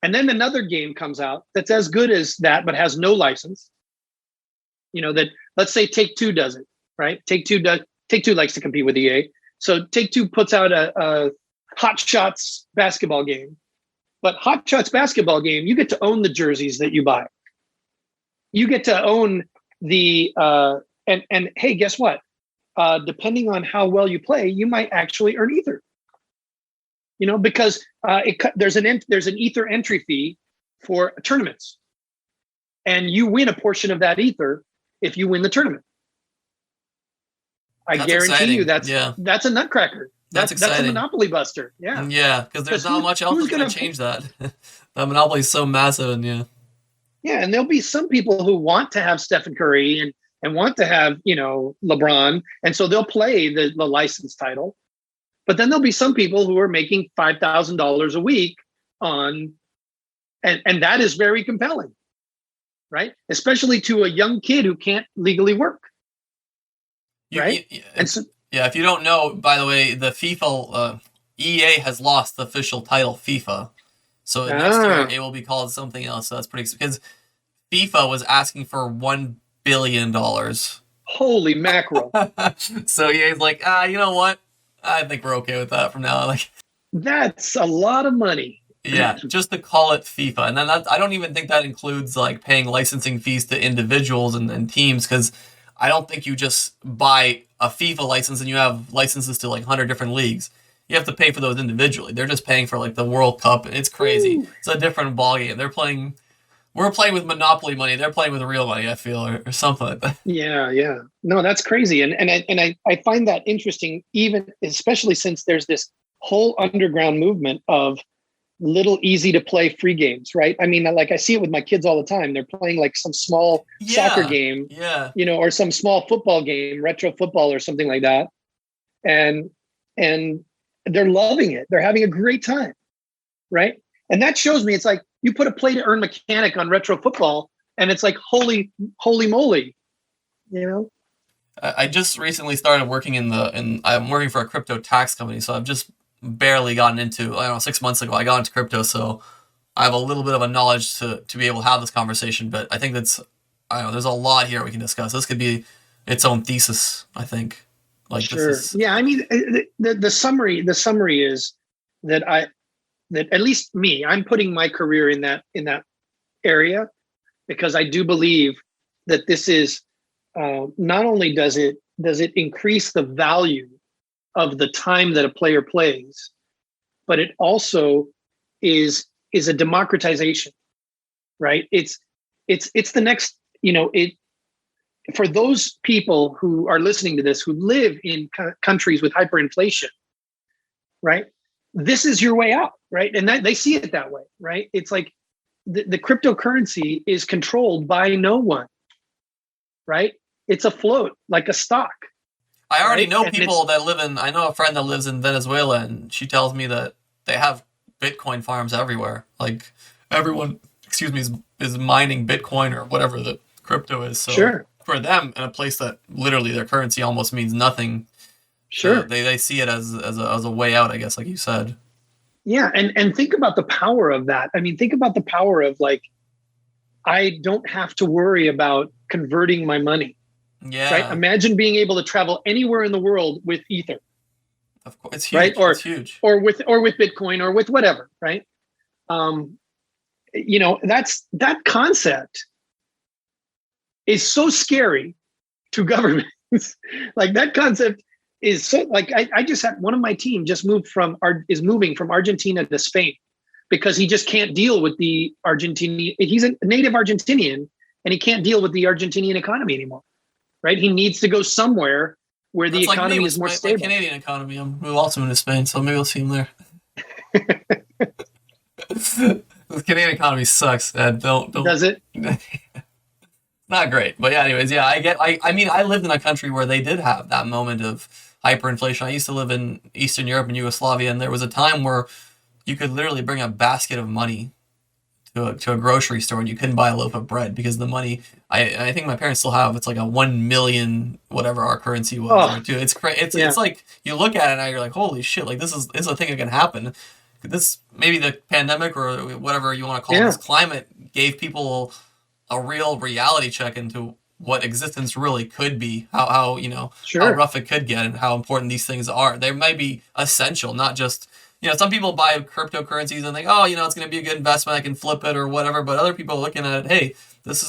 And then another game comes out that's as good as that, but has no license. That let's say Take-Two does it, right? Take-Two likes to compete with EA. So Take-Two puts out a Hot Shots basketball game. But Hot Shots basketball game, you get to own the jerseys that you buy. You get to own the and hey, guess what? Depending on how well you play, you might actually earn ether. Because there's an ether entry fee for tournaments, and you win a portion of that ether if you win the tournament. I That's guarantee exciting. you that's Yeah. that's a nutcracker. That's That's a exciting. monopoly buster. Yeah. Yeah, because there's not much else that's going to change that. The monopoly is so massive, and yeah. Yeah, and there'll be some people who want to have Stephen Curry and want to have LeBron, and so they'll play the license title. But then there'll be some people who are making $5,000 a week and that is very compelling, right? Especially to a young kid who can't legally work, right? And so, yeah, if you don't know, by the way, the FIFA EA has lost the official title FIFA, so next year it will be called something else. So that's pretty because FIFA was asking for $1 billion. Holy mackerel! So EA's like, you know what? I think we're okay with that from now on. Like, that's a lot of money. Yeah, just to call it FIFA, and then I don't even think that includes like paying licensing fees to individuals and teams, because I don't think you just buy a FIFA license and you have licenses to like 100 different leagues. You have to pay for those individually. They're just paying for like the World Cup. It's crazy. Ooh. It's a different ballgame. We're playing with monopoly money. They're playing with real money, I feel, or something like that. Yeah. No, that's crazy. And I find that interesting, especially since there's this whole underground movement of little easy to play free games, right? I mean, like I see it with my kids all the time. They're playing like some small soccer game, or some small football game, retro football or something like that. And they're loving it. They're having a great time, right? And that shows me it's like you put a play to earn mechanic on retro football, and it's like holy moly, I just recently started working I'm working for a crypto tax company, so I've just barely gotten into. I don't know, 6 months ago I got into crypto, so I have a little bit of a knowledge to be able to have this conversation. But I think there's a lot here we can discuss. This could be its own thesis, I think. Like, sure. Yeah, I mean, the summary is that at least me, I'm putting my career in that area, because I do believe that this is not only does it increase the value of the time that a player plays, but it also is a democratization, right? It's the next, for those people who are listening to this, who live in countries with hyperinflation, right? This is your way out, right? And they see it that way, right? It's like the cryptocurrency is controlled by no one, right? It's afloat like a stock. I already know people that I know a friend that lives in Venezuela, and she tells me that they have Bitcoin farms everywhere. Like, everyone, is mining Bitcoin or whatever the crypto is. So sure. For them, in a place that literally their currency almost means nothing, sure, they see it as a way out, I guess, like you said. Yeah, and think about the power of that. I mean, think about the power of, like, I don't have to worry about converting my money. Yeah. Right. Imagine being able to travel anywhere in the world with Ether. Of course, it's huge. Right. It's huge. Or with Bitcoin or with whatever. Right. That concept is so scary to governments. Like, that concept is so, like, I just had one of my team just is moving from Argentina to Spain, because he just can't deal with the Argentinian. He's a native Argentinian, and he can't deal with the Argentinian economy anymore. Right? He needs to go somewhere where the economy is more stable. Like Canadian economy. I'm also into Spain, so maybe I'll see him there. The Canadian economy sucks. Don't. Does it? Not great, but yeah. Anyways, yeah. I mean, I lived in a country where they did have that moment of hyperinflation. I used to live in Eastern Europe and Yugoslavia, and there was a time where you could literally bring a basket of money to a grocery store and you couldn't buy a loaf of bread because the money, I think my parents still have, it's like a 1 million whatever our currency was. Oh, Or two. It's crazy. It's yeah. it's like you look at it and you're like, holy shit! Like this is a thing that can happen. This maybe the pandemic or whatever you want to call it, Yeah. this climate gave people a real reality check into what existence really could be, how how Sure. rough it could get, and how important these things are. They might be essential, not just some people buy cryptocurrencies and think, oh, it's going to be a good investment, I can flip it or whatever. But other people are looking at it, hey,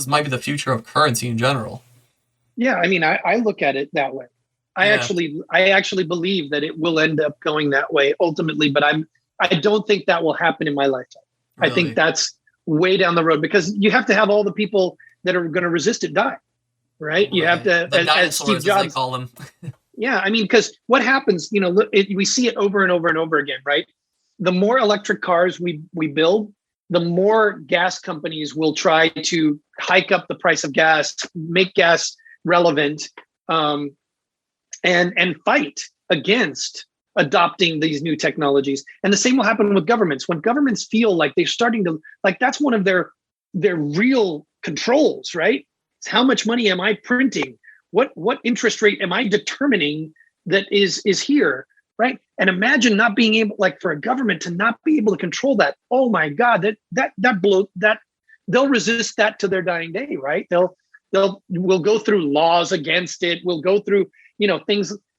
might be the future of currency in general. Yeah, I mean, I look at it that way. I actually believe that it will end up going that way ultimately, but I don't think that will happen in my lifetime. Really? I think that's way down the road because you have to have all the people that are going to resist it die, right? You have to, the as dinosaurs, Steve Jobs, as they call them. yeah, I mean, because what happens, we see it over and over and over again, right? The more electric cars we build, the more gas companies will try to hike up the price of gas, make gas relevant, and fight against adopting these new technologies. And the same will happen with governments. When governments feel like they're starting to, like that's one of their real controls, right? It's how much money am I printing? What interest rate am I determining that is here, right? And imagine not being able, like for a government to not be able to control that. Oh my God, they'll resist that to their dying day, right? We'll go through laws against it. We'll go through,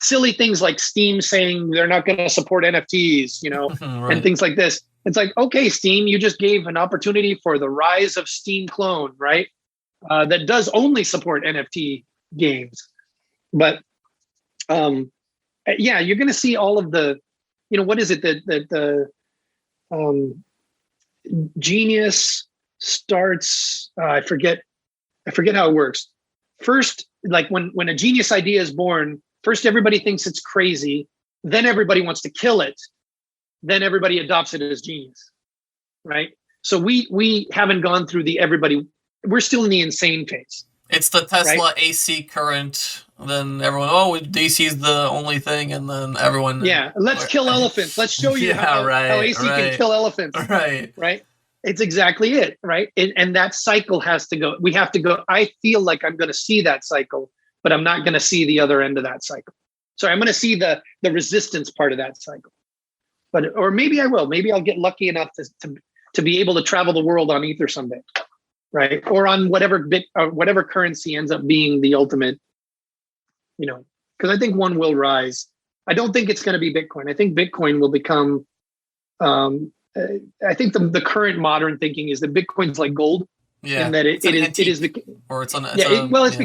silly things like Steam saying they're not going to support NFTs, Right. and things like this. It's like, okay, Steam, you just gave an opportunity for the rise of Steam clone, right? That does only support NFT games. But yeah, you're going to see all of the, what is it that the genius starts? I forget how it works. First, like when a genius idea is born, first everybody thinks it's crazy, then everybody wants to kill it, then everybody adopts it as genius, right? So we haven't gone through we're still in the insane phase. It's the Tesla right? AC current. Then everyone, DC is the only thing, and then everyone. Yeah, let's kill elephants. Let's show you how AC can kill elephants. Right. Right. It's exactly it. Right. And that cycle has to go. We have to go. I feel like I'm going to see that cycle, but I'm not going to see the other end of that cycle. So I'm going to see the resistance part of that cycle. Or maybe I will. Maybe I'll get lucky enough to be able to travel the world on Ether someday. Right. Or on whatever currency ends up being the ultimate, because I think one will rise. I don't think it's going to be Bitcoin. I think Bitcoin will become, I think the current modern thinking is that Bitcoin's like gold. Yeah. And that it is, or it's on, it's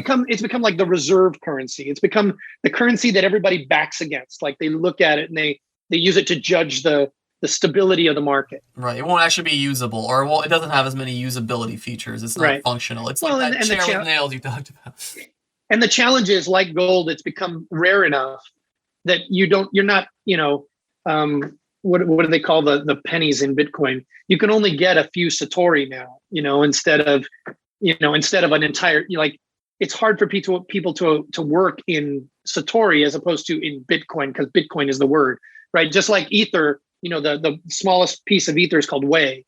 become like the reserve currency. It's become the currency that everybody backs against. Like they look at it and they use it to judge the stability of the market. Right. It won't actually be usable, or it doesn't have as many usability features. It's not functional. It's like that chair with nails you talked about. And the challenge is, like gold, it's become rare enough that you're not, what do they call the pennies in Bitcoin? You can only get a few Satoshi now, instead of an entire, it's hard for people to work in Satoshi as opposed to in Bitcoin, because Bitcoin is the word, right? Just like Ether, the smallest piece of Ether is called Whey,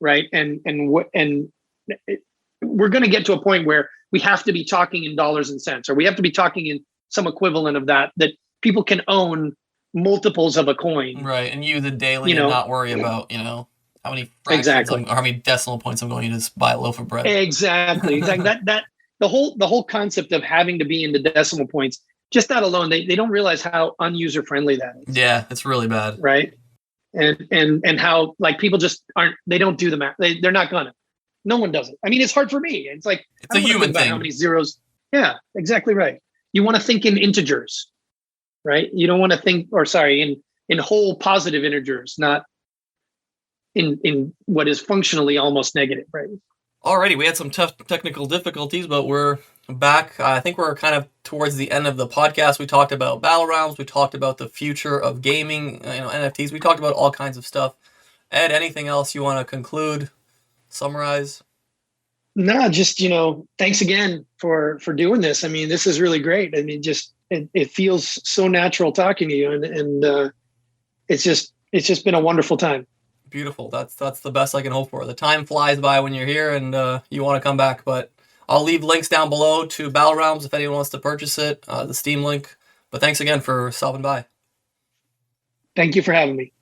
right? And we're going to get to a point where we have to be talking in dollars and cents, or we have to be talking in some equivalent of that people can own multiples of a coin. Right, and use it daily and not worry about, how many fractions or how many decimal points I'm going to just buy a loaf of bread. Exactly. that the whole concept of having to be into decimal points, just that alone, they don't realize how unuser friendly that is. Yeah, it's really bad. Right. And how people just they don't do the math. They're not gonna. No one does it. I mean, it's hard for me. It's like it's a human thing. How many zeros? Yeah, exactly right. You want to think in integers, right? You don't want to think, in whole positive integers, not in what is functionally almost negative, right? Alrighty, we had some tough technical difficulties, but we're back. I think we're kind of towards the end of the podcast. We talked about battle rounds. We talked about the future of gaming, NFTs. We talked about all kinds of stuff. Ed, anything else you want to conclude, summarize? No, just, thanks again for doing this. I mean, this is really great. I mean, just it feels so natural talking to you, and it's just been a wonderful time. Beautiful. That's the best I can hope for. The time flies by when you're here, and you want to come back. But I'll leave links down below to Battle Realms if anyone wants to purchase it. The Steam link. But thanks again for stopping by. Thank you for having me.